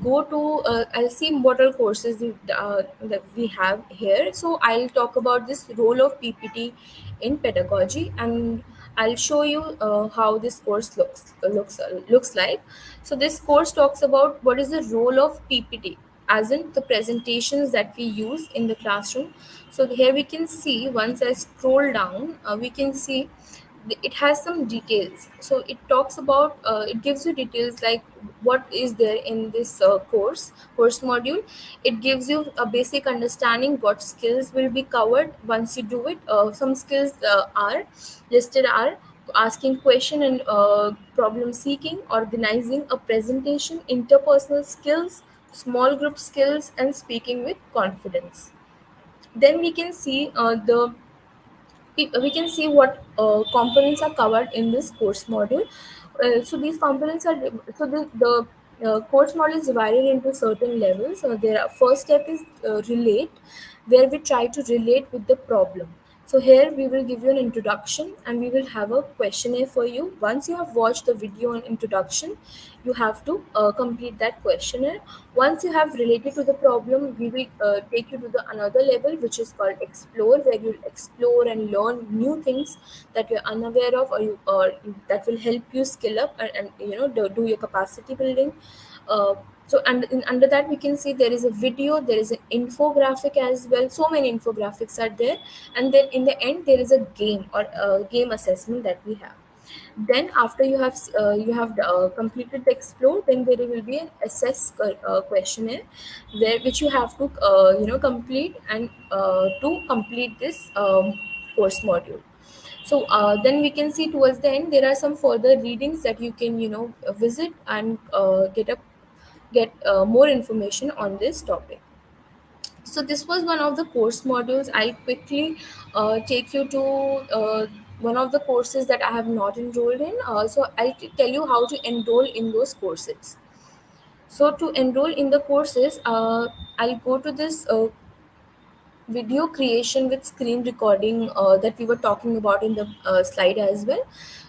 Speaker 1: see what all courses that we have here. So I'll talk about this role of PPT in pedagogy, and I'll show you how this course looks like. So this course talks about what is the role of PPT, as in the presentations that we use in the classroom. So here we can see, once I scroll down, we can see it has some details. So it talks about, it gives you details like what is there in this course module. It gives you a basic understanding what skills will be covered once you do it. Some skills are listed are asking question and problem seeking, organizing a presentation, interpersonal skills, small group skills, and speaking with confidence. Then we can see we can see what components are covered in this course module. So these components are, so the course module is divided into certain levels. First step is relate, where we try to relate with the problem. So here we will give you an introduction, and we will have a questionnaire for you. Once you have watched the video on introduction, you have to complete that questionnaire. Once you have related to the problem, we will take you to the another level, which is called explore, where you'll explore and learn new things that you're unaware of, that will help you skill up, and do your capacity building. Under that, we can see there is a video, there is an infographic as well. So many infographics are there, and then in the end there is a game, or a game assessment that we have. Then after you have completed the explore, then there will be an assess questionnaire, where which you have to complete, and to complete this course module. So then we can see towards the end there are some further readings that you can visit, and get more information on this topic. So this was one of the course modules. I'll quickly take you to one of the courses that I have not enrolled in. So I'll tell you how to enroll in those courses. So to enroll in the courses, I'll go to this video creation with screen recording that we were talking about in the slide as well.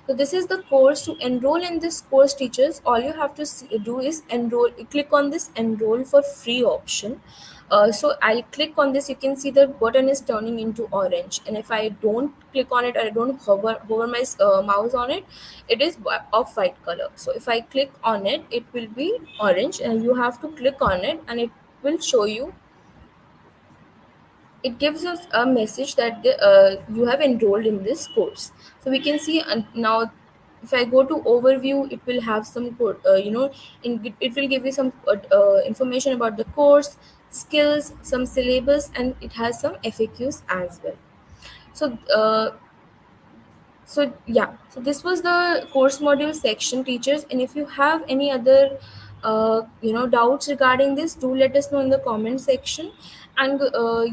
Speaker 1: So this is the course. To enroll in this course, teachers, all you have to do is enroll. Click on this enroll for free option. So I'll click on this. You can see the button is turning into orange, and if I don't click on it, or I don't hover my mouse on it, it is of white color. So if I click on it, it will be orange, and you have to click on it, and it will show you, it gives us a message that you have enrolled in this course. So we can see, now if I go to overview, it will have some it will give you some information about the course, skills, some syllabus, and it has some FAQs as well. So so this was the course module section, teachers. And if you have any other doubts regarding this, do let us know in the comment section. And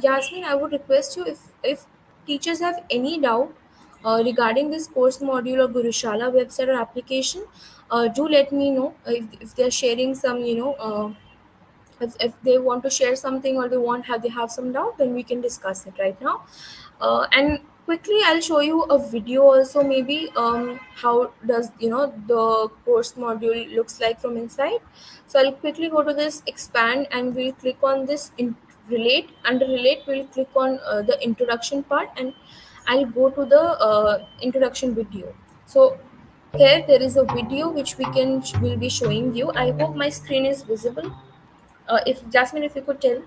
Speaker 1: Yasmin, I would request you, if teachers have any doubt regarding this course module or Gurushala website or application, do let me know. If they're sharing some if they want to share something, or they have some doubt, then we can discuss it right now. And quickly I'll show you a video also, maybe how does the course module looks like from inside. So I'll quickly go to this expand, and we'll click on this relate. Under relate, we'll click on the introduction part, and I'll go to the introduction video. So Here there is a video which will be showing you. I hope my screen is visible. If Jasmine, if you could tell.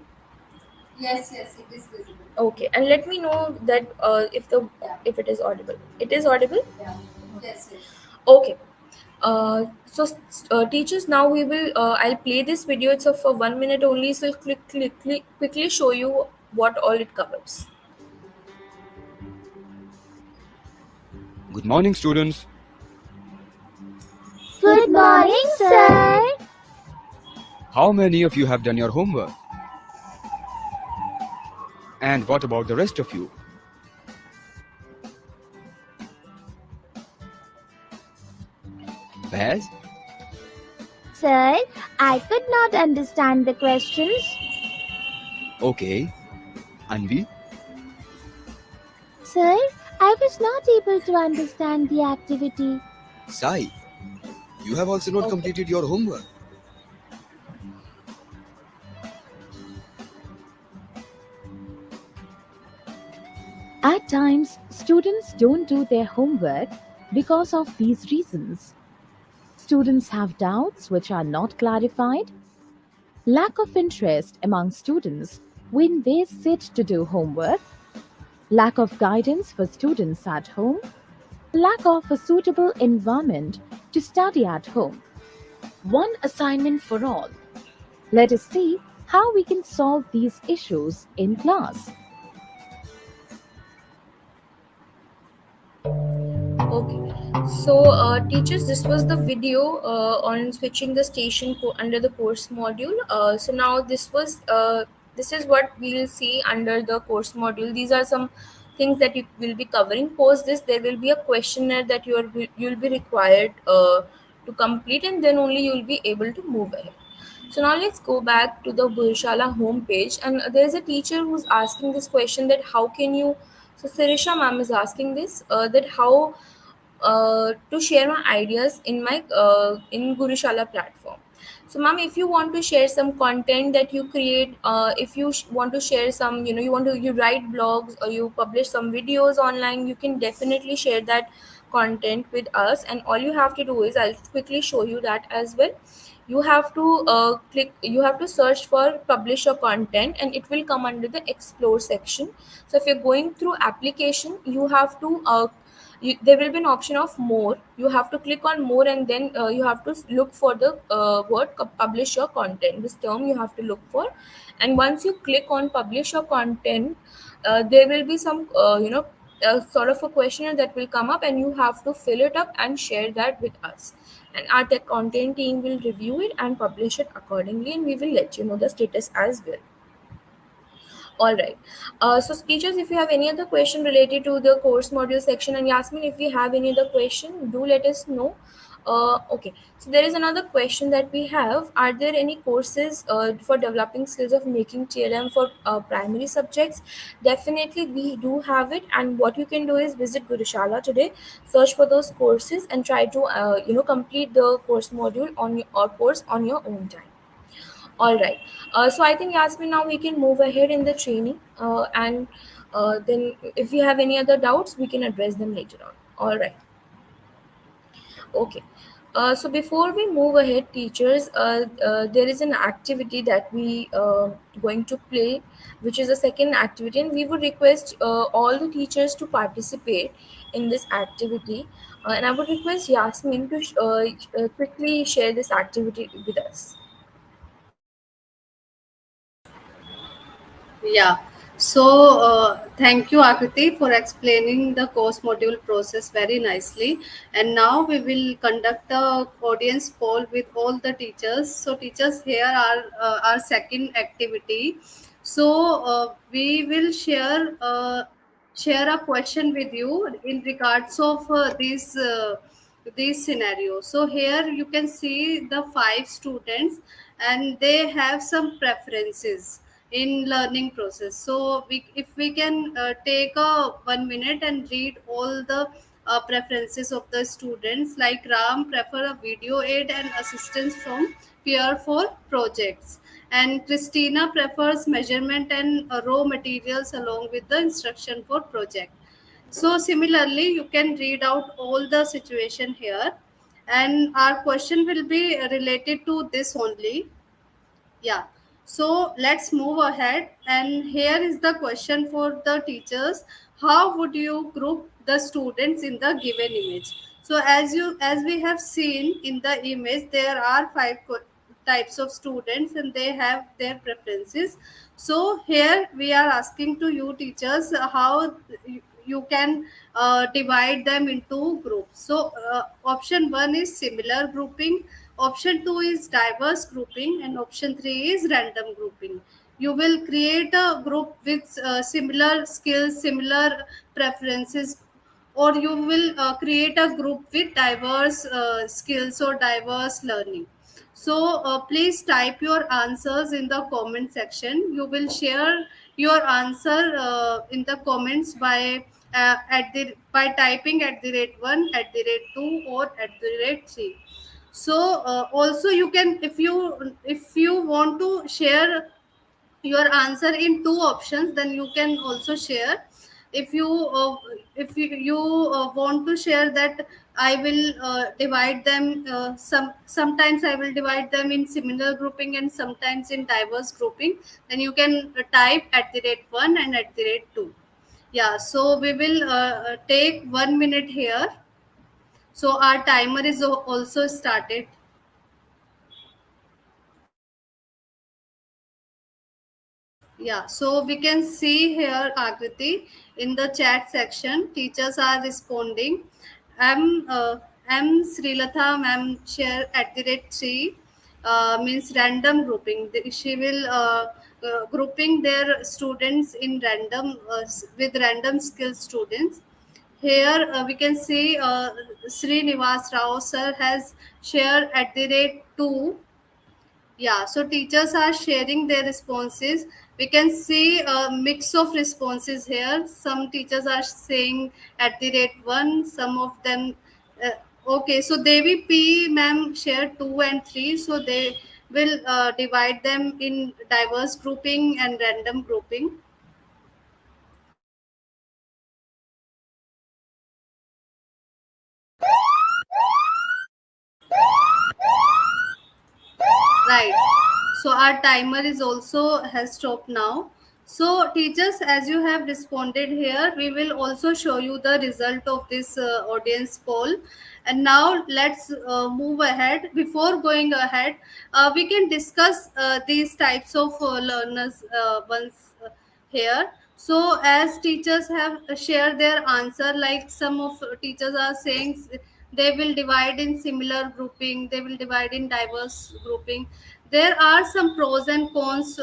Speaker 2: Yes, yes, it is visible.
Speaker 1: Okay, and let me know that
Speaker 2: Yeah,
Speaker 1: if it is audible. It is audible.
Speaker 2: yeah. Yes, yes.
Speaker 1: Okay. Teachers, now we will. I'll play this video. It's for 1 minute only. So I'll quickly show you what all it covers.
Speaker 3: Good morning, students.
Speaker 4: Good morning, sir.
Speaker 3: How many of you have done your homework? And what about the rest of you? Baz?
Speaker 4: Sir, I could not understand the questions.
Speaker 3: Okay. Anvi?
Speaker 4: Sir, I was not able to understand the activity.
Speaker 3: Sai? You have also not
Speaker 1: Okay.
Speaker 3: completed your homework.
Speaker 5: At times, students don't do their homework because of these reasons. Students have doubts which are not clarified, lack of interest among students when they sit to do homework, lack of guidance for students at home, lack of a suitable environment to study at home. One assignment for all. Let us see how we can solve these issues in class.
Speaker 1: Okay. Teachers, this was the video on switching the station under the course module. So now this is what we'll see under the course module. These are some things that you will be covering. Post this, there will be a questionnaire that you'll be required to complete, and then only you'll be able to move ahead. So now let's go back to the Burshala homepage, and there's a teacher who's asking this question that how can you. So Sirisha ma'am is asking this that how to share my ideas in my in Gurushala platform. So, ma'am, if you want to share some content that you create, if you want to share some, you write blogs or you publish some videos online, you can definitely share that content with us. And all you have to do is, I'll quickly show you that as well. You have to search for publish your content, and it will come under the explore section. So, if you're going through application, you have to there will be an option of more. You have to click on more, and then you have to look for the word publish your content. This term you have to look for, and once you click on publish your content, there will be some sort of a questionnaire that will come up, and you have to fill it up and share that with us, and our tech content team will review it and publish it accordingly, and we will let you know the status as well. All right. So, teachers, if you have any other question related to the course module section, and Yasmin, if you have any other question, do let us know. Okay. So, there is another question that we have. Are there any courses for developing skills of making TLM for primary subjects? Definitely, we do have it. And what you can do is visit Gurushala today, search for those courses, and try to complete the course module on your or course on your own time. All right. So I think Yasmin, now we can move ahead in the training, and then if you have any other doubts, we can address them later on. All right. Okay. So before we move ahead, teachers, there is an activity that we going to play, which is a second activity, and we would request all the teachers to participate in this activity. And I would request Yasmin to quickly share this activity with us.
Speaker 2: Yeah. So, thank you, Akriti, for explaining the course module process very nicely. And now we will conduct the audience poll with all the teachers. So, teachers, here are our second activity. So, we will share a question with you in regards of these scenarios. So here you can see the five students, and they have some preferences in learning process. So if we can take a 1 minute and read all the preferences of the students, like Ram prefer a video aid and assistance from peer for projects, and Christina prefers measurement and raw materials along with the instruction for project. So similarly, you can read out all the situation here, and our question will be related to this only. Yeah. So let's move ahead. And here is the question for the teachers. How would you group the students in the given image? So as we have seen in the image, there are types of students and they have their preferences. So here we are asking to you teachers how you can divide them into groups. So option 1 is similar grouping, option 2 is diverse grouping, and option 3 is random grouping. You will create a group with similar skills, similar preferences, or you will create a group with diverse skills or diverse learning. So please type your answers in the comment section. You will share your answer in the comments by typing at the rate 1, at the rate 2, or at the rate 3. So also you can, if you want to share your answer in two options, then you can also share. If you want to share that I will divide them, sometimes I will divide them in similar grouping and sometimes in diverse grouping, then you can type at the rate 1 and at the rate 2. Yeah, so we will take 1 minute here. So our timer is also started. Yeah, so we can see here, Akriti, in the chat section, teachers are responding. M Srilatha ma'am share at the rate 3 means random grouping. She will grouping their students in random with random skill students. Here we can see Srinivas Rao sir has shared at the rate 2. Yeah, so teachers are sharing their responses. We can see a mix of responses here. Some teachers are saying at the rate 1, some of them. Uh, okay, so Devi P. ma'am share 2 and 3, so they will divide them in diverse grouping and random grouping. Right. So our timer is also has stopped now. So teachers, as you have responded here, we will also show you the result of this audience poll. And now let's move ahead. Before going ahead, we can discuss these types of learners once here. So as teachers have shared their answer, like some of teachers are saying they will divide in similar grouping, they will divide in diverse grouping. There are some pros and cons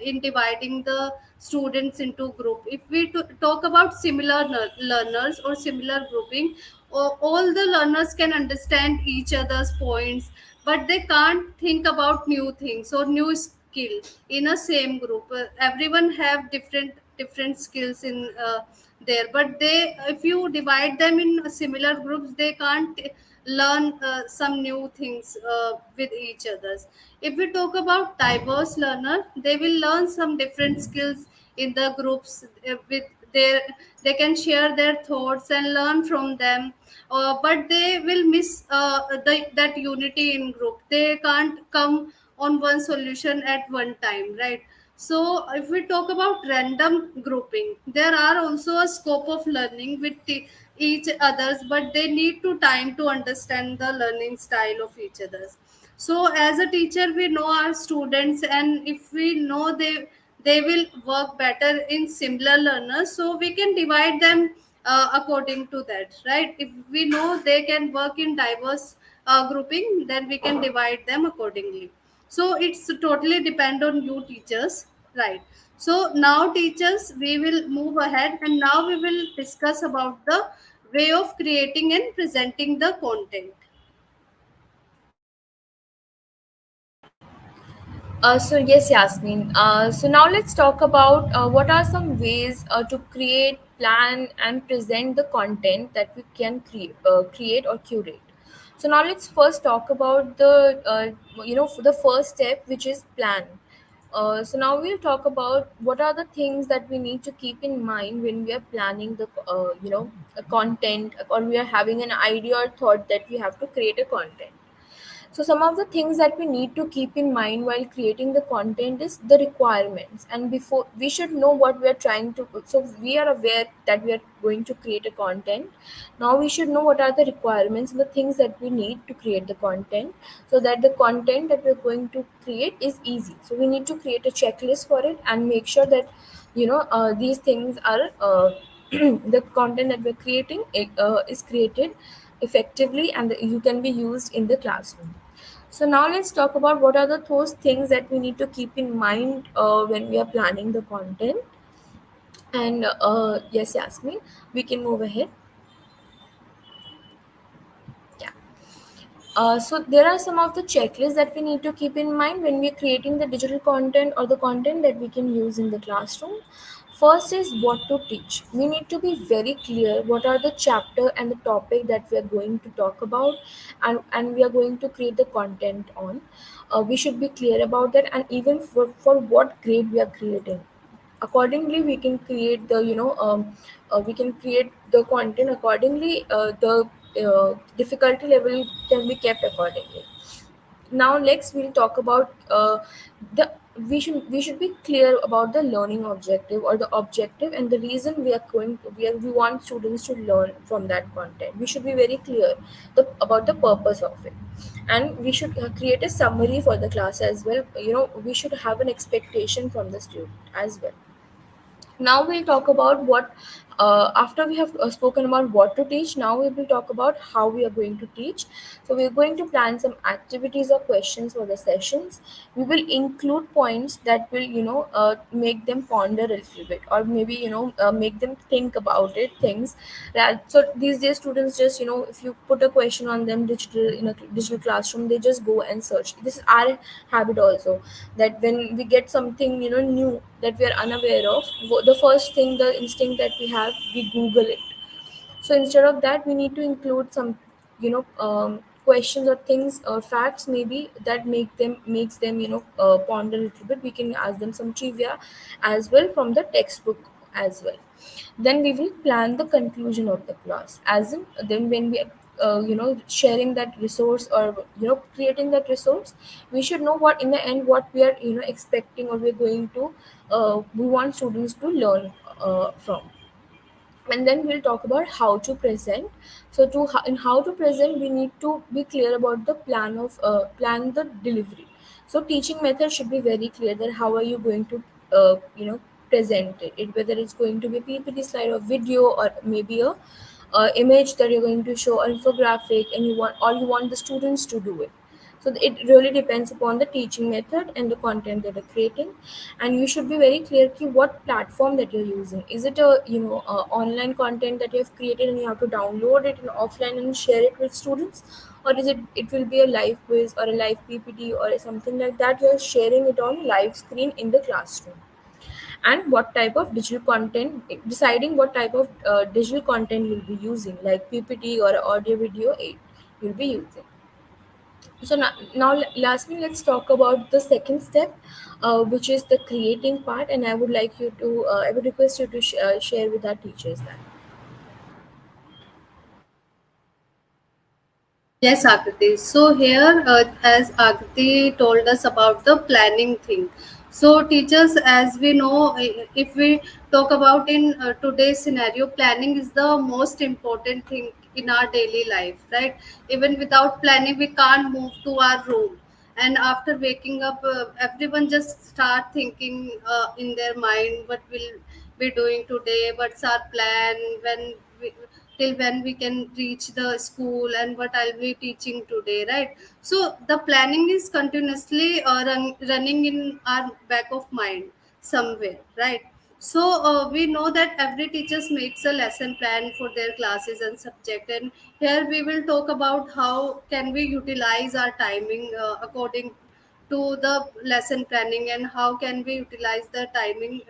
Speaker 2: in dividing the students into group. If we talk about similar learners or similar grouping, all the learners can understand each other's points, but they can't think about new things or new skill in a same group. Everyone have different skills in there, but they, if you divide them in similar groups, they can't learn some new things with each others. If we talk about diverse learner, they will learn some different skills in the groups with their, they can share their thoughts and learn from them, but they will miss that unity in group. They can't come on one solution at one time, right? So if we talk about random grouping, there are also a scope of learning with each others, but they need to time to understand the learning style of each others. So as a teacher, we know our students, and if we know they will work better in similar learners, so we can divide them according to that, right? If we know they can work in diverse grouping, then we can divide them accordingly. So it's totally depend on you teachers, right? So now teachers, we will move ahead, and now we will discuss about the way of creating and presenting the content.
Speaker 1: So yes, Yasmin. So now let's talk about what are some ways to create, plan, and present the content that we can create or curate. So now let's first talk about the the first step, which is plan. So now we'll talk about what are the things that we need to keep in mind when we are planning the a content, or we are having an idea or thought that we have to create a content. So some of the things that we need to keep in mind while creating the content is the requirements, and before we should know what we are trying to. So we are aware that we are going to create a content. Now we should know what are the requirements and the things that we need to create the content, so that the content that we're going to create is easy. So we need to create a checklist for it and make sure that these things are the content that we're creating is created effectively, and you can be used in the classroom. So now let's talk about what are the those things that we need to keep in mind when we are planning the content. And yes, Yasmin, we can move ahead. Yeah. So there are some of the checklists that we need to keep in mind when we're creating the digital content or the content that we can use in the classroom. First is what to teach. We need to be very clear what are the chapter and the topic that we are going to talk about, and we are going to create the content on. We should be clear about that, and even for what grade we are creating. Accordingly, we can create we can create the content accordingly. The difficulty level can be kept accordingly. Now next we'll talk about the we should be clear about the learning objective or the objective and the reason we want students to learn from that content. We should be very clear about the purpose of it, and we should create a summary for the class as well. We should have an expectation from the student as well. Now we'll talk about what after we have spoken about what to teach. Now we will talk about how we are going to teach. So we're going to plan some activities or questions for the sessions. We will include points that will make them ponder a little bit, or maybe make them think about it things that. So these days students just if you put a question on them digital in a digital classroom, they just go and search. This is our habit also, that when we get something new that we are unaware of, the first thing, the instinct that we have, we google it. So instead of that, we need to include some questions or things or facts maybe that makes them ponder a little bit. We can ask them some trivia as well from the textbook as well. Then we will plan the conclusion of the class, as in then when we sharing that resource, or creating that resource, we should know what in the end what we are expecting, or we're going to we want students to learn from. And then we'll talk about how to present. So in how to present, we need to be clear about the plan the delivery. So teaching method should be very clear, that how are you going to present it, whether it's going to be ppt slide or video, or maybe a image that you're going to show, or infographic, and you want the students to do it. So it really depends upon the teaching method and the content that you're creating. And you should be very clear ki what platform that you're using. Is it a online content that you have created and you have to download it in offline and share it with students, or is it will be a live quiz or a live ppt or something like that, you're sharing it on live screen in the classroom. And what type of digital content, deciding what type of digital content you'll be using, like ppt or audio video aid you'll be using. So now lastly, let's talk about the second step, which is the creating part. And I would like you to, I would request you to share with our teachers that.
Speaker 2: Yes, Akriti. So here, as Akriti told us about the planning thing. So teachers, as we know, if we talk about in today's scenario, planning is the most important thing in our daily life, right? Even without planning, we can't move to our room. And after waking up, everyone just start thinking in their mind what will be doing today, what's our plan, till when we can reach the school, and what I'll be teaching today, right? So the planning is continuously running in our back of mind somewhere, right? So we know that every teacher makes a lesson plan for their classes and subject, and here we will talk about how can we utilize our timing according to the lesson planning, and how can we utilize the timing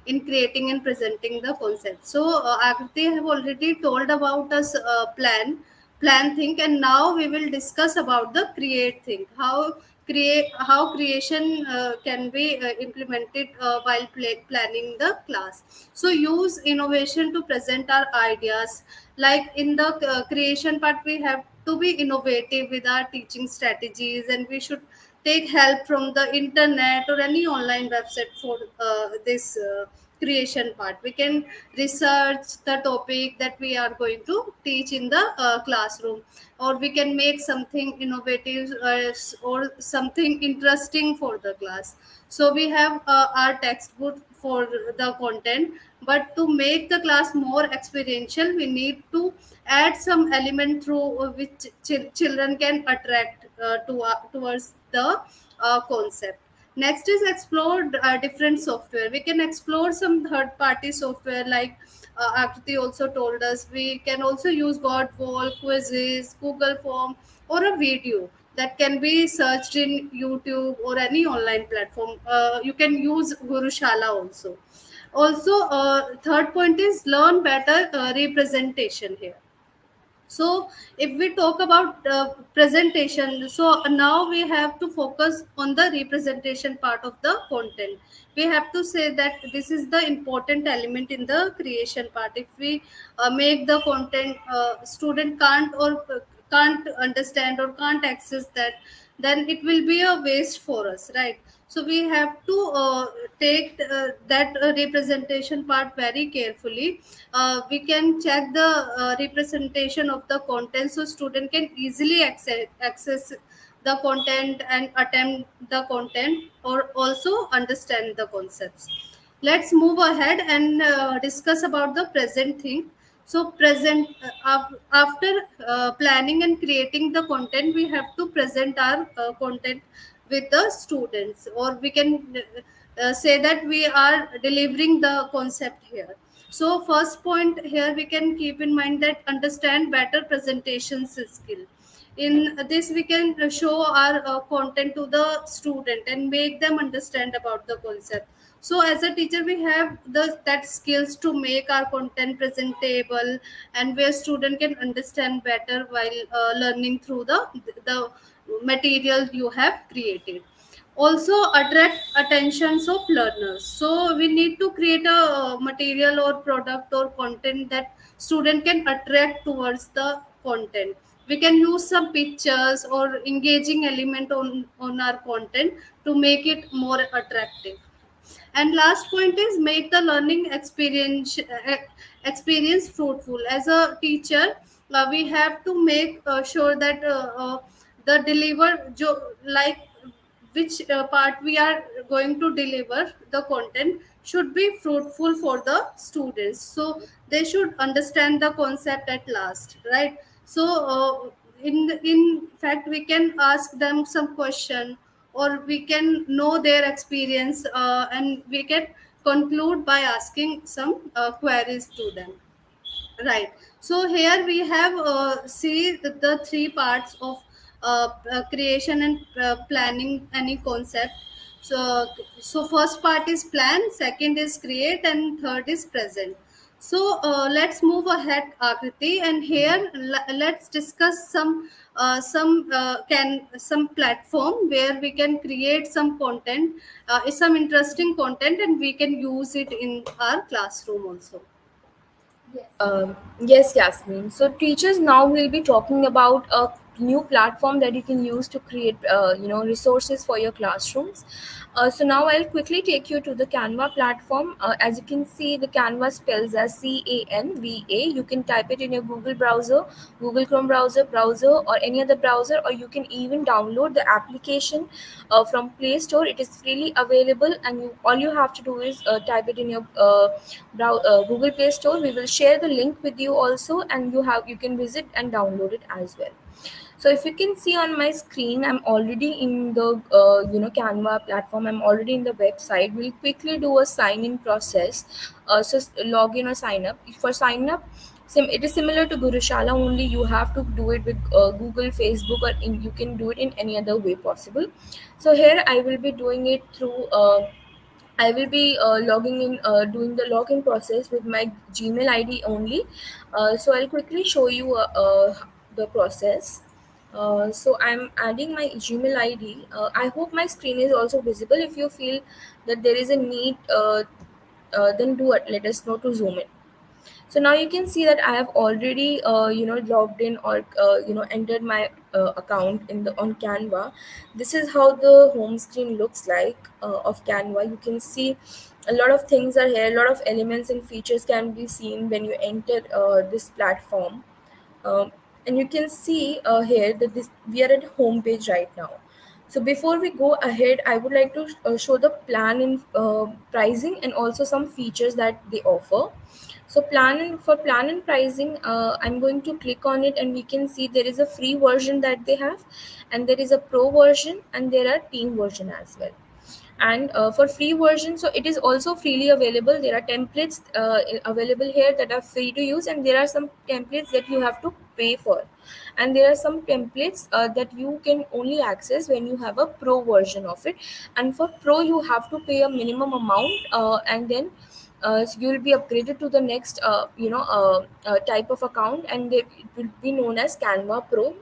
Speaker 2: in creating and presenting the concept. So Akriti have already told about us plan thing, and now we will discuss about the create thing, how create how creation can be implemented while planning the class. So use innovation to present our ideas. Like in the creation part, we have to be innovative with our teaching strategies, and we should take help from the internet or any online website for this creation part. We can research the topic that we are going to teach in the classroom, or we can make something innovative or something interesting for the class. So we have our textbook for the content, but to make the class more experiential, we need to add some element through which children can attract towards the concept. Next is explore different software. We can explore some third party software, like Akriti also told us. We can also use word wall, quizzes, Google form, or a video that can be searched in YouTube or any online platform. You can use Gurushala also. Also, third point is learn better representation here. So if we talk about presentation, so now we have to focus on the representation part of the content. We have to say that this is the important element in the creation part. If we make the content, student can't understand or can't access that, then it will be a waste for us, right? So we have to take that representation part very carefully. We can check the representation of the content, so student can easily access the content and attempt the content, or also understand the concepts. Let's move ahead and discuss about the present thing. So present after planning and creating the content, we have to present our content with the students, or we can say that we are delivering the concept here. So first point here, we can keep in mind that understand better presentation skill. In this, we can show our content to the student and make them understand about the concept. So as a teacher, we have the that skills to make our content presentable, and where student can understand better while learning through the material you have created. Also attract attentions of learners. So we need to create a material or product or content that student can attract towards the content. We can use some pictures or engaging element on our content to make it more attractive. And last point is make the learning experience fruitful. As a teacher, we have to make sure that the like which part we are going to deliver the content should be fruitful for the students, so they should understand the concept at last, right? So in fact, we can ask them some question, or we can know their experience, and we can conclude by asking some queries to them. Right. So here we have see the three parts of creation and planning any concept. So first part is plan, second is create, and third is present. So let's move ahead, Akriti, and here let's discuss some platform where we can create some content, some interesting content, and we can use it in our classroom also.
Speaker 1: Yes, Yasmin. So teachers now will be talking about a new platform that you can use to create, resources for your classrooms. So now I'll quickly take you to the Canva platform. As you can see, the Canva spells as Canva. You can type it in your Google browser, Google Chrome browser, or any other browser, or you can even download the application from Play Store. It is freely available, and all you have to do is type it in your Google Play Store. We will share the link with you also, and you can visit and download it as well. So if you can see on my screen, I'm already in the Canva platform. I'm already in the website. We'll quickly do a sign in process. Log in or sign up. For sign up, it is similar to Gurushala, only you have to do it with Google, Facebook, or you can do it in any other way possible. So here I will be doing it through I will be logging in, doing the login process with my Gmail ID only. So I'll quickly show you the process. So I'm adding my Gmail ID. I hope my screen is also visible. If you feel that there is a need, then do it. Let us know to zoom in. So now you can see that I have already logged in, or entered my account in the on Canva. This is how the home screen looks like of Canva. You can see a lot of things are here. A lot of elements and features can be seen when you enter this platform. um, and you can see here that this we are at home page right now. So before we go ahead, I would like to show the plan and pricing, and also some features that they offer. So plan and pricing, I'm going to click on it, and we can see there is a free version that they have, and there is a pro version, and there are team version as well. And for free version, so it is also freely available. There are templates available here that are free to use, and there are some templates that you have to pay for, and there are some templates that you can only access when you have a pro version of it. And for pro, you have to pay a minimum amount, and then so you will be upgraded to the next type of account, and it will be known as Canva Pro.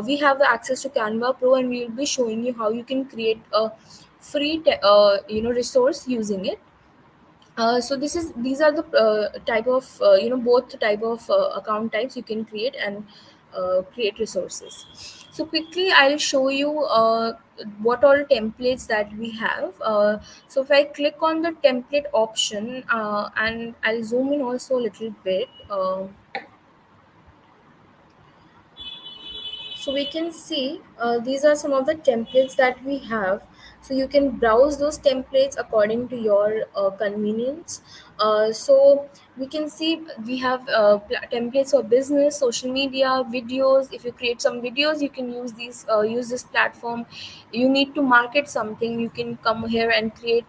Speaker 1: We have the access to Canva Pro, and we will be showing you how you can create a free resource using it. So these are the type of both the type of account types you can create, and create resources. So quickly I'll show you what all templates that we have. So if I click on the template option, and I'll zoom in also a little bit. So we can see these are some of the templates that we have. So you can browse those templates according to your convenience. So we can see we have templates for business, social media, videos. If you create some videos, you can use this platform. You need to market something, you can come here and create.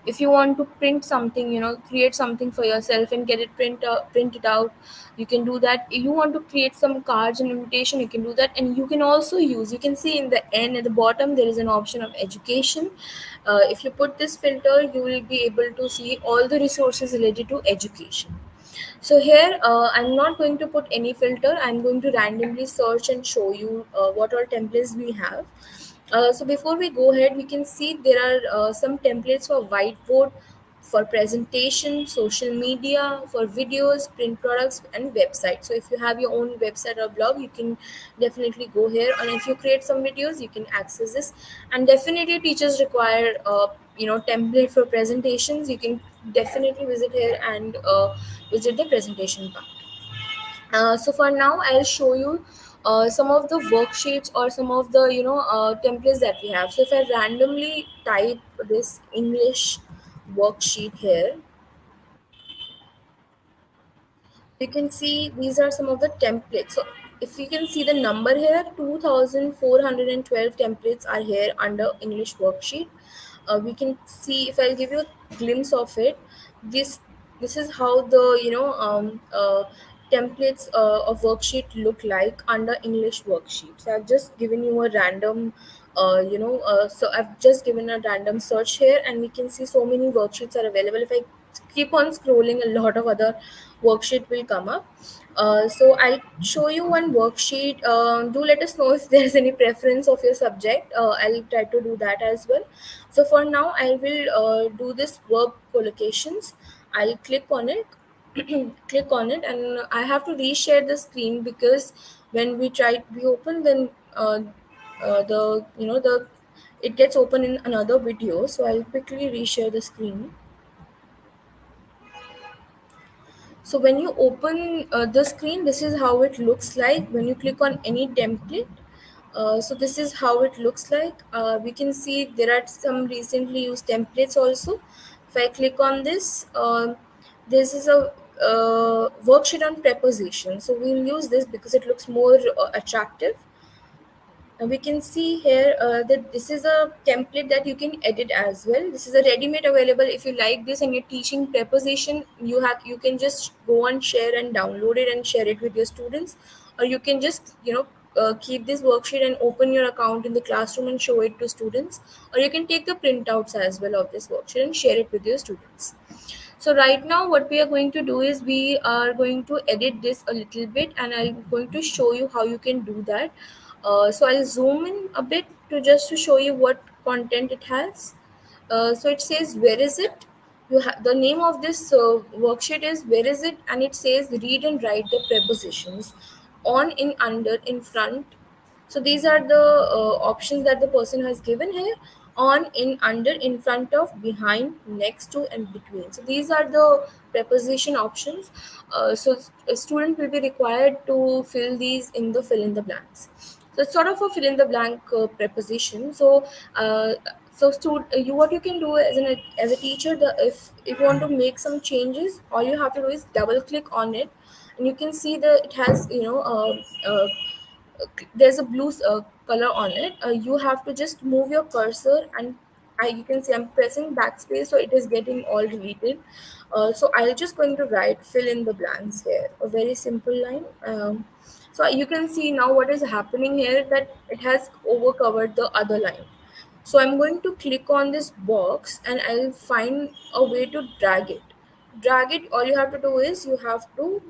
Speaker 1: If you want to print something, create something for yourself and get it print it out, you can do that. If you want to create some cards and invitation, you can do that. And you can also use, you can see in the end at the bottom there is an option of education. If you put this filter, you will be able to see all the resources related to education. So here, I'm not going to put any filter. I'm going to randomly search and show you what all templates we have. So before we go ahead, we can see there are some templates for whiteboard, for presentation, social media, for videos, print products, and website. So if you have your own website or blog, you can definitely go here. And if you create some videos, you can access this. And definitely, teachers require template for presentations. You can definitely visit here and visit the presentation part. So for now, I'll show you some of the worksheets, or some of the templates that we have. So if I randomly type this English worksheet here, you can see these are some of the templates. So if you can see the number here, 2412 templates are here under English worksheet. We can see, if I'll give you a glimpse of it, this this is how the templates of worksheet look like under English worksheet. So I've just given you a random so I've just given a random search here, and we can see so many worksheets are available. If I keep on scrolling, a lot of other worksheet will come up. So I'll show you one worksheet. Do let us know if there's any preference of your subject. I'll try to do that as well. So for now, I will do this verb collocations. I'll click on it. Click on it, and I have to reshare the screen, because when we open, then the the it gets open in another video. So I'll quickly reshare the screen. So when you open the screen, this is how it looks like when you click on any template. So this is how it looks like. We can see there are some recently used templates also. If I click on this, this is a worksheet on preposition. So we'll use this because it looks more attractive. We can see here that this is a template that you can edit as well. This is a ready-made available. If you like this and you're teaching preposition, you can just go and share and download it and share it with your students. Or you can just keep this worksheet and open your account in the classroom and show it to students. Or you can take the printouts as well of this worksheet and share it with your students. So right now what we are going to do is we are going to edit this a little bit, and I'm going to show you how you can do that. So I'll zoom in a bit to just to show you what content it has. So it says where is it. The name of this worksheet is where is it, and it says read and write the prepositions on, in, under, in front. So these are the options that the person has given here: on, in, under, in front of, behind, next to, and between. So these are the preposition options. A student will be required to fill these in the fill in the blanks. So it's sort of a fill in the blank preposition. Uh, you, what you can do as a teacher, if you want to make some changes, all you have to do is double click on it, and you can see the it has there's a blue color on it. You have to just move your cursor, and you can see I'm pressing backspace, so it is getting all deleted. So I'll just going to write fill in the blanks here, a very simple line. So you can see now what is happening here, that it has over covered the other line. So I'm going to click on this box, and I'll find a way to drag it. All you have to do is you have to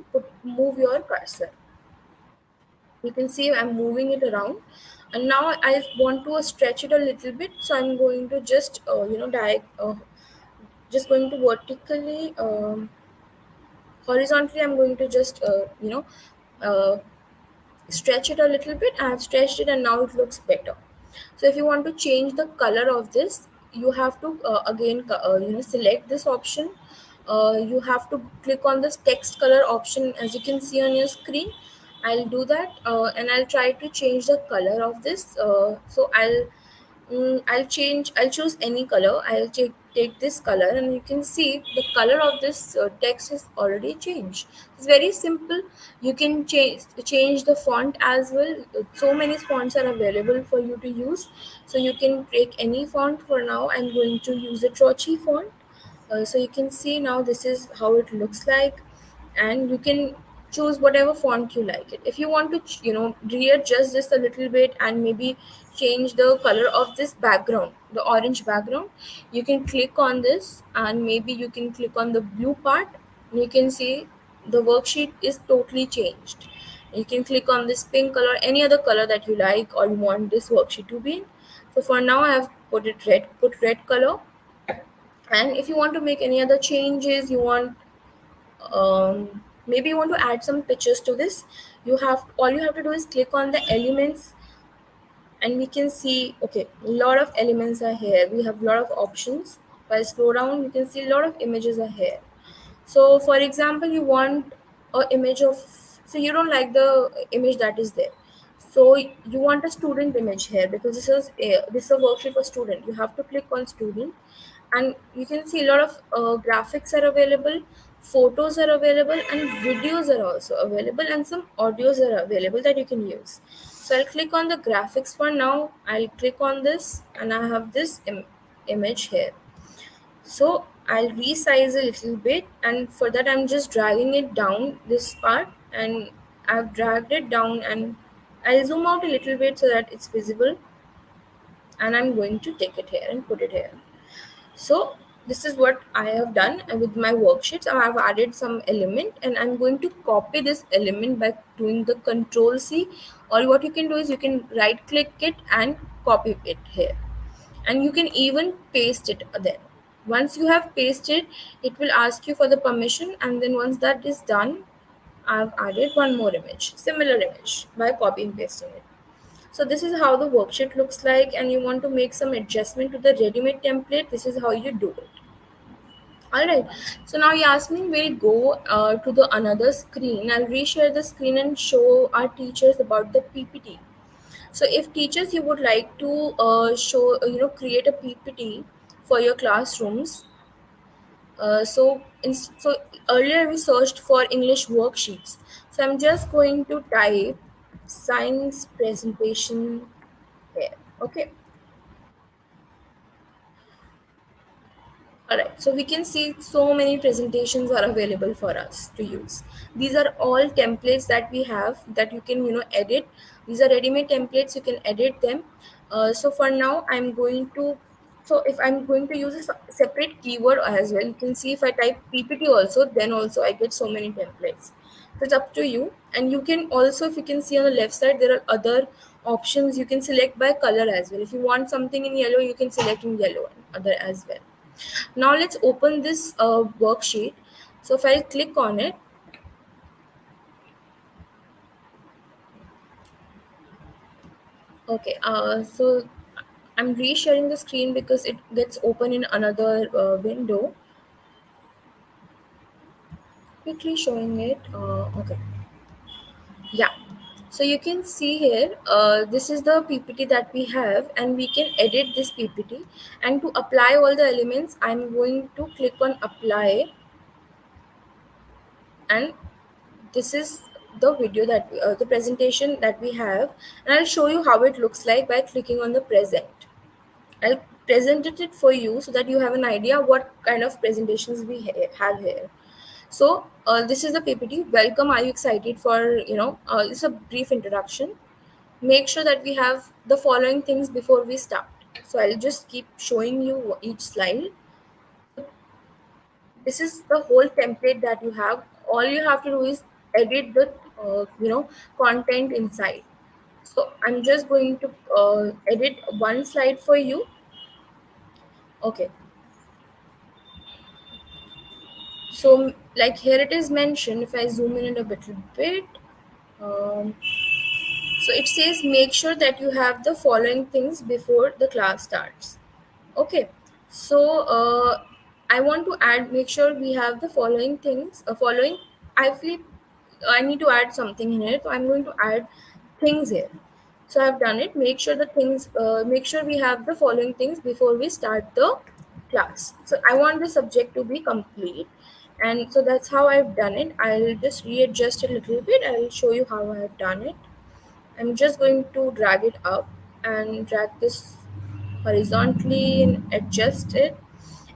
Speaker 1: move your cursor. You can see I'm moving it around, and now I want to stretch it a little bit. So I'm going to just just going to vertically, horizontally I'm going to just uh, stretch it a little bit. I have stretched it, and now it looks better. So if you want to change the color of this, you have to again select this option. You have to click on this text color option, as you can see on your screen. I'll do that, and I'll try to change the color of this. I'll choose any color. Take this color, and you can see the color of this text is already changed. It's very simple. You can change the font as well. So many fonts are available for you to use. So you can take any font. For now, I'm going to use a Trochi font. So you can see now this is how it looks like, and you can choose whatever font you like it. If you want to readjust this a little bit and maybe change the color of this background, the orange background, you can click on this, and maybe you can click on the blue part, and you can see the worksheet is totally changed. You can click on this pink color, any other color that you like or you want this worksheet to be in. So for now I have put red color. And if you want to make any other changes, you want maybe you want to add some pictures to this, all you have to do is click on the elements, and we can see, okay, a lot of elements are here. We have a lot of options. If I scroll down, you can see a lot of images are here. So for example, you want a image of, so you don't like the image that is there, so you want a student image here, because this is a worksheet for student. You have to click on student, and you can see a lot of graphics are available, photos are available, and videos are also available, and some audios are available that you can use. So I'll click on the graphics. For now I'll click on this, and I have this image here. So I'll resize a little bit, and for that I'm just dragging it down this part, and I've dragged it down, and I'll zoom out a little bit so that it's visible, and I'm going to take it here and put it here. So this is what I have done with my worksheets. I have added some element, and I'm going to copy this element by doing the Control C, or what you can do is you can right click it and copy it here, and you can even paste it there. Once you have pasted, it will ask you for the permission, and then once that is done, I've added one more image, similar image, by copying pasting it. So this is how the worksheet looks like, and you want to make some adjustment to the ready-made template, this is how you do it. All right. So now Yasmin will go to the another screen. I'll reshare the screen and show our teachers about the PPT. So if teachers you would like to create a PPT for your classrooms. So earlier we searched for English worksheets. So I'm just going to type science presentation here. Okay. Alright, so we can see so many presentations are available for us to use. These are all templates that we have that you can edit. These are ready-made templates, you can edit them. So for now, if I'm going to use a separate keyword as well, you can see if I type PPT also, then also I get so many templates. So it's up to you. And you can also, if you can see on the left side, there are other options you can select by color as well. If you want something in yellow, you can select in yellow and other as well. Now let's open this worksheet. So if I click on it, okay, so I'm resharing the screen because it gets open in another window. Quickly showing it. Okay, yeah. So you can see here, this is the PPT that we have, and we can edit this PPT. And to apply all the elements, I'm going to click on apply, and this is the video that the presentation that we have, and I'll show you how it looks like by clicking on the present. I'll present it for you so that you have an idea what kind of presentations we have here. So this is the PPT. Welcome. Are you excited for it's a brief introduction. Make sure that we have the following things before we start. So I'll just keep showing you each slide. So this is the whole template that you have. All you have to do is edit the content inside. So I'm just going to edit one slide for you. Okay. So like here it is mentioned. If I zoom in a little bit, um, so it says make sure that you have the following things before the class starts. Okay, so I want to add, make sure we have the following things. Following, I feel I need to add something in here, so I'm going to add things here. So I've done it. Make sure the things, make sure we have the following things before we start the class. So I want the subject to be complete, and so that's how I've done it. I'll just readjust a little bit. I'll show you how I've done it. I'm just going to drag it up and drag this horizontally and adjust it,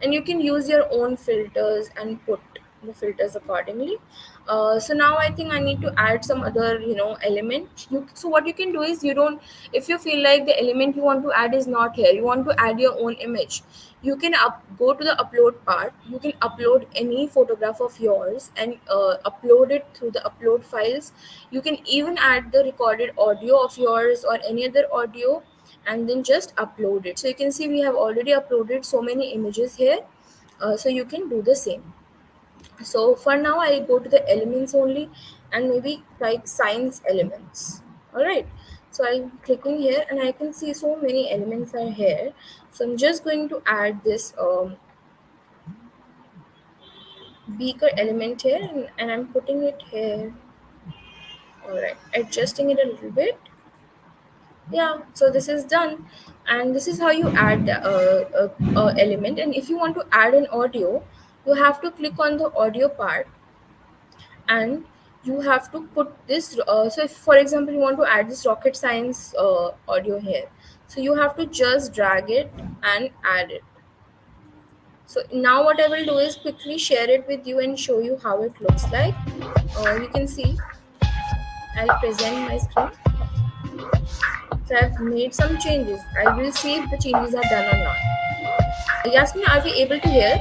Speaker 1: and you can use your own filters and put the filters accordingly. So now I think I need to add some other element. So what you can do is, you don't, if you feel like the element you want to add is not here, you want to add your own image, you can go to the upload part. You can upload any photograph of yours and upload it through the upload files. You can even add the recorded audio of yours or any other audio, and then just upload it. So you can see we have already uploaded so many images here. So you can do the same. So for now I'll go to the elements only, and maybe like science elements. All right, so I'm clicking here and I can see so many elements are here. So I'm just going to add this beaker element here, and I'm putting it here. All right, adjusting it a little bit. Yeah, so this is done, and this is how you add element. And if you want to add an audio, you have to click on the audio part, and you have to put this. So if for example you want to add this rocket science audio here, so you have to just drag it and add it. So now what I will do is quickly share it with you and show you how it looks like. You can see, I'll present my screen. So I've made some changes. I will see if the changes are done or not. Yasmin, are we able to hear?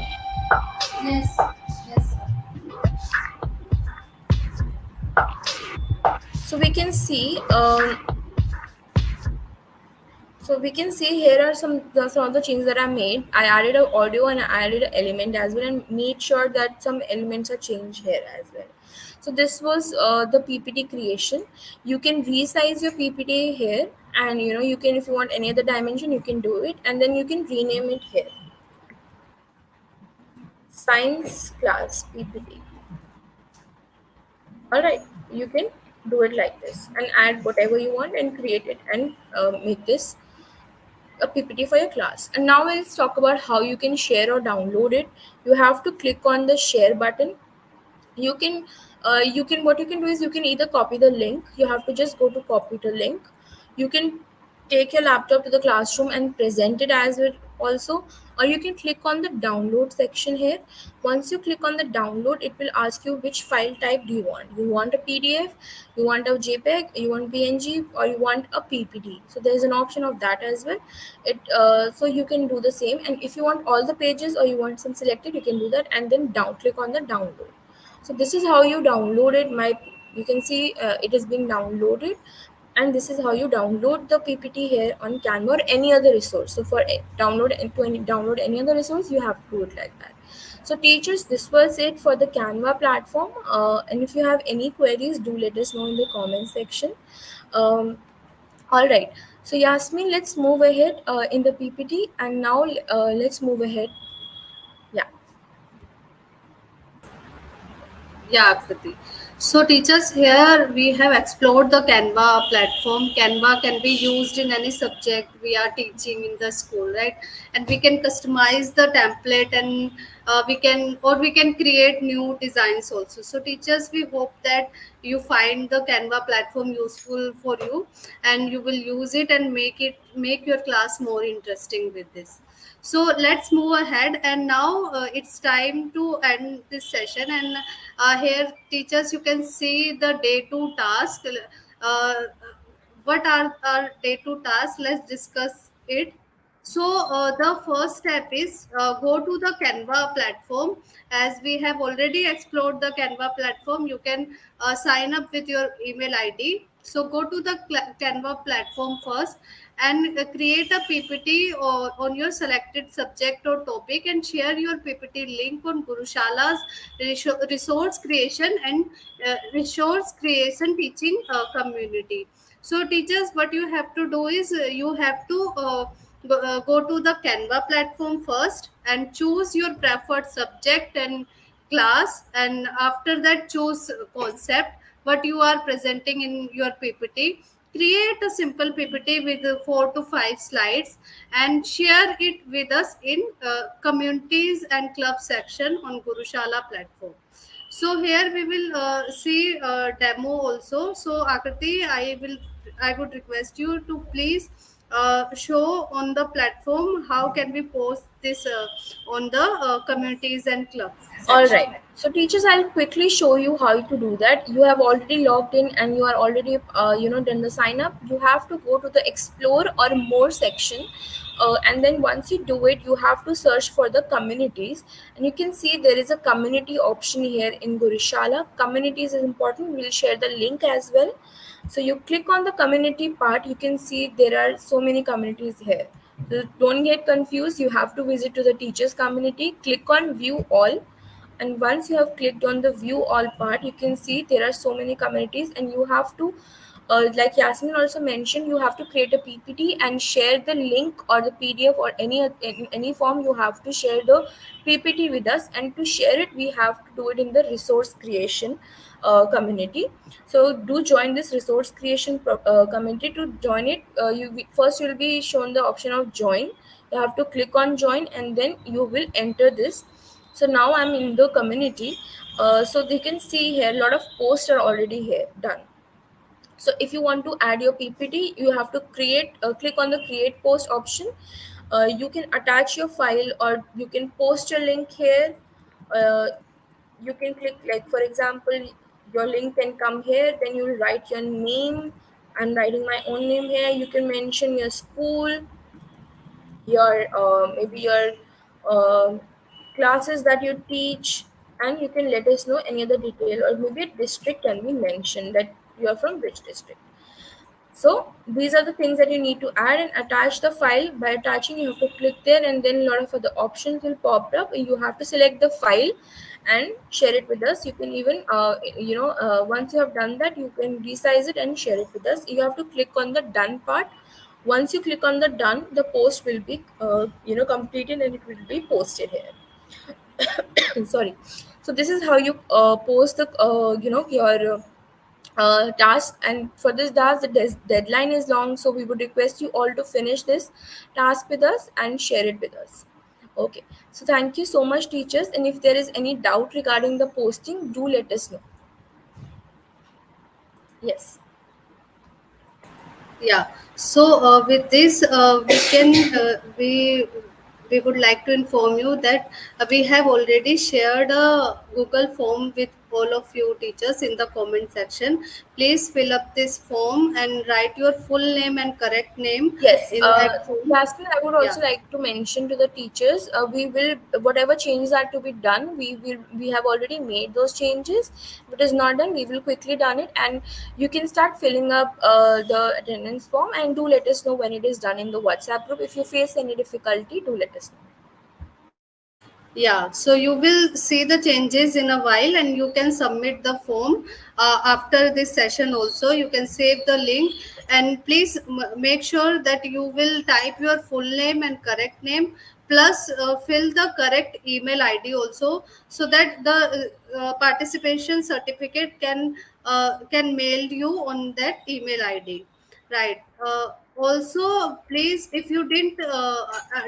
Speaker 2: Yes, yes,
Speaker 1: So we can see. So we can see here are some of the changes that I made. I added an audio and I added an element as well, and made sure that some elements are changed here as well. So this was the PPT creation. You can resize your PPT here, and you can, if you want any other dimension, you can do it, and then you can rename it here. Science class PPT. All right, you can do it like this and add whatever you want and create it, and make this a PPT for your class. And now let's talk about how you can share or download it. You have to click on the share button. You can what you can do is, you can either copy the link. You have to just go to copy the link. You can take your laptop to the classroom and present it as it also, or you can click on the download section here. Once you click on the download, it will ask you which file type do you want. You want a PDF, you want a JPEG, you want PNG, or you want a PPT. So there's an option of that as well. So you can do the same, and if you want all the pages or you want some selected, you can do that, and then down click on the download. So this is how you download it. You can see it is being downloaded, and this is how you download the PPT here on Canva or any other resource. So for download any other resource, you have to do it like that. So teachers, this was it for the Canva platform, and if you have any queries, do let us know in the comment section. um, all right, so Yasmin, let's move ahead in the PPT, and now let's move ahead. Yeah.
Speaker 2: Yeah, Akriti. So, teachers, here we have explored the Canva platform. Canva can be used in any subject we are teaching in the school, right? And we can customize the template, and we can create new designs also. So, teachers, we hope that you find the Canva platform useful for you, and you will use it and make your class more interesting with this. So let's move ahead, and now it's time to end this session. And here, teachers, you can see the day two task. uh, what are our day two tasks? Let's discuss it. So the first step is go to the Canva platform. As we have already explored the Canva platform, you can sign up with your email ID. So go to the Canva platform first, and create a PPT or on your selected subject or topic, and share your PPT link on Gurushala's resource creation and resource creation teaching community. So teachers, what you have to do is you have to go to the Canva platform first and choose your preferred subject and class, and after that choose concept what you are presenting in your PPT. Create a simple PPT with 4 to 5 slides and share it with us in communities and club section on Gurushala platform. So here we will see a demo also. So Akriti, I would request you to please show on the platform how can we post this on the communities and clubs
Speaker 1: All
Speaker 2: section.
Speaker 1: right. So teachers, I'll quickly show you how to do that. You have already logged in and you are already, done the sign up. You have to go to the explore or more section. And then once you do it, you have to search for the communities. And you can see there is a community option here in Gurishala. Communities is important. We'll share the link as well. So you click on the community part. You can see there are so many communities here. So don't get confused. You have to visit to the teachers community. Click on view all, and once you have clicked on the view all part, you can see there are so many communities, and you have to like Yasmin also mentioned, you have to create a PPT and share the link or the PDF or in any form. You have to share the PPT with us, and to share it we have to do it in the resource creation community. So do join this resource creation community. To join it, first you'll be shown the option of join. You have to click on join, and then you will enter this. So now I'm in the community. So they can see here a lot of posts are already here done. So if you want to add your PPT, you have to click on the create post option. You can attach your file, or you can post your link here. uh, you can click, like for example, your link can come here, then you will write your name. I'm writing my own name here. You can mention your school, your maybe your classes that you teach, and you can let us know any other detail, or maybe a district can be mentioned, that you are from which district. So these are the things that you need to add and attach the file. By attaching, you have to click there, and then a lot of other options will pop up. You have to select the file and share it with us. You can even, once you have done that, you can resize it and share it with us. You have to click on the done part. Once you click on the done, the post will be, completed, and it will be posted here. Sorry. So this is how you post the, your task. And for this task, the deadline is long, so we would request you all to finish this task with us and share it with us. Okay, so thank you so much teachers, and if there is any doubt regarding the posting, do let us know. Yes.
Speaker 2: Yeah. So with this, we would like to inform you that we have already shared a Google form with all of you teachers in the comment section. Please fill up this form and write your full name and correct name
Speaker 1: Yes,
Speaker 2: in that form.
Speaker 1: Yasmin, I would
Speaker 2: Yeah.
Speaker 1: also like to mention to the teachers, we will whatever changes are to be done, we have already made those changes. If it is not done, we will quickly done it, and you can start filling up the attendance form, and do let us know when it is done in the WhatsApp group. If you face any difficulty, do let us know.
Speaker 2: Yeah, so you will see the changes in a while and you can submit the form after this session also. You can save the link and please make sure that you will type your full name and correct name, plus fill the correct email ID also, so that the participation certificate can mail you on that email ID. Right. Also, please, if you didn't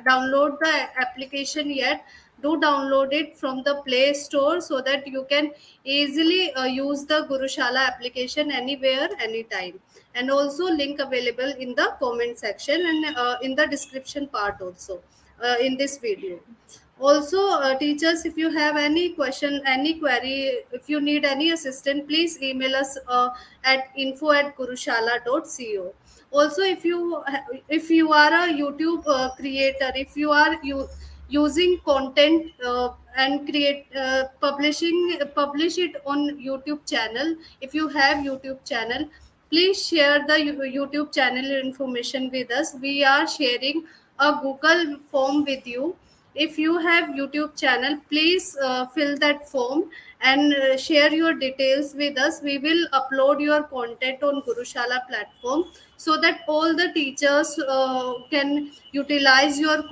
Speaker 2: download the application yet, do download it from the Play Store so that you can easily use the Gurushala application anywhere, anytime. And also, link available in the comment section and in the description part also in this video. Also, teachers, if you have any question, any query, if you need any assistance, please email us at info@gurushala.co. Also, if you are a YouTube creator, if you are using content and create publish it on YouTube channel, if you have YouTube channel, please share the YouTube channel information with us. We are sharing a Google form with you. If you have YouTube channel, please fill that form and share your details with us. We will upload your content on Gurushala platform so that all the teachers can utilize your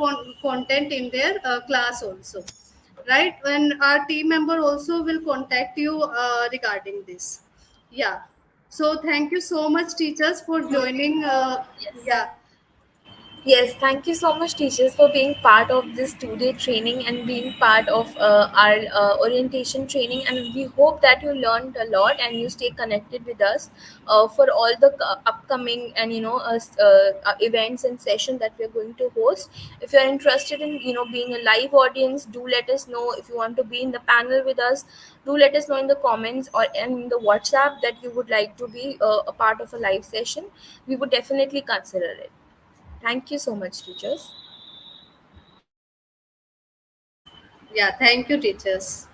Speaker 2: content in their class also, right? And our team member also will contact you regarding this. Yeah, so thank you so much teachers for joining.
Speaker 1: Yes.
Speaker 2: Yeah.
Speaker 1: Yes, thank you so much, teachers, for being part of this 2 day training and being part of our orientation training. And we hope that you learned a lot and you stay connected with us for all the upcoming and events and sessions that we're going to host. If you're interested in being a live audience, do let us know. If you want to be in the panel with us, do let us know in the comments or in the WhatsApp that you would like to be a part of a live session. We would definitely consider it. Thank you so much, teachers.
Speaker 2: Yeah, thank you teachers.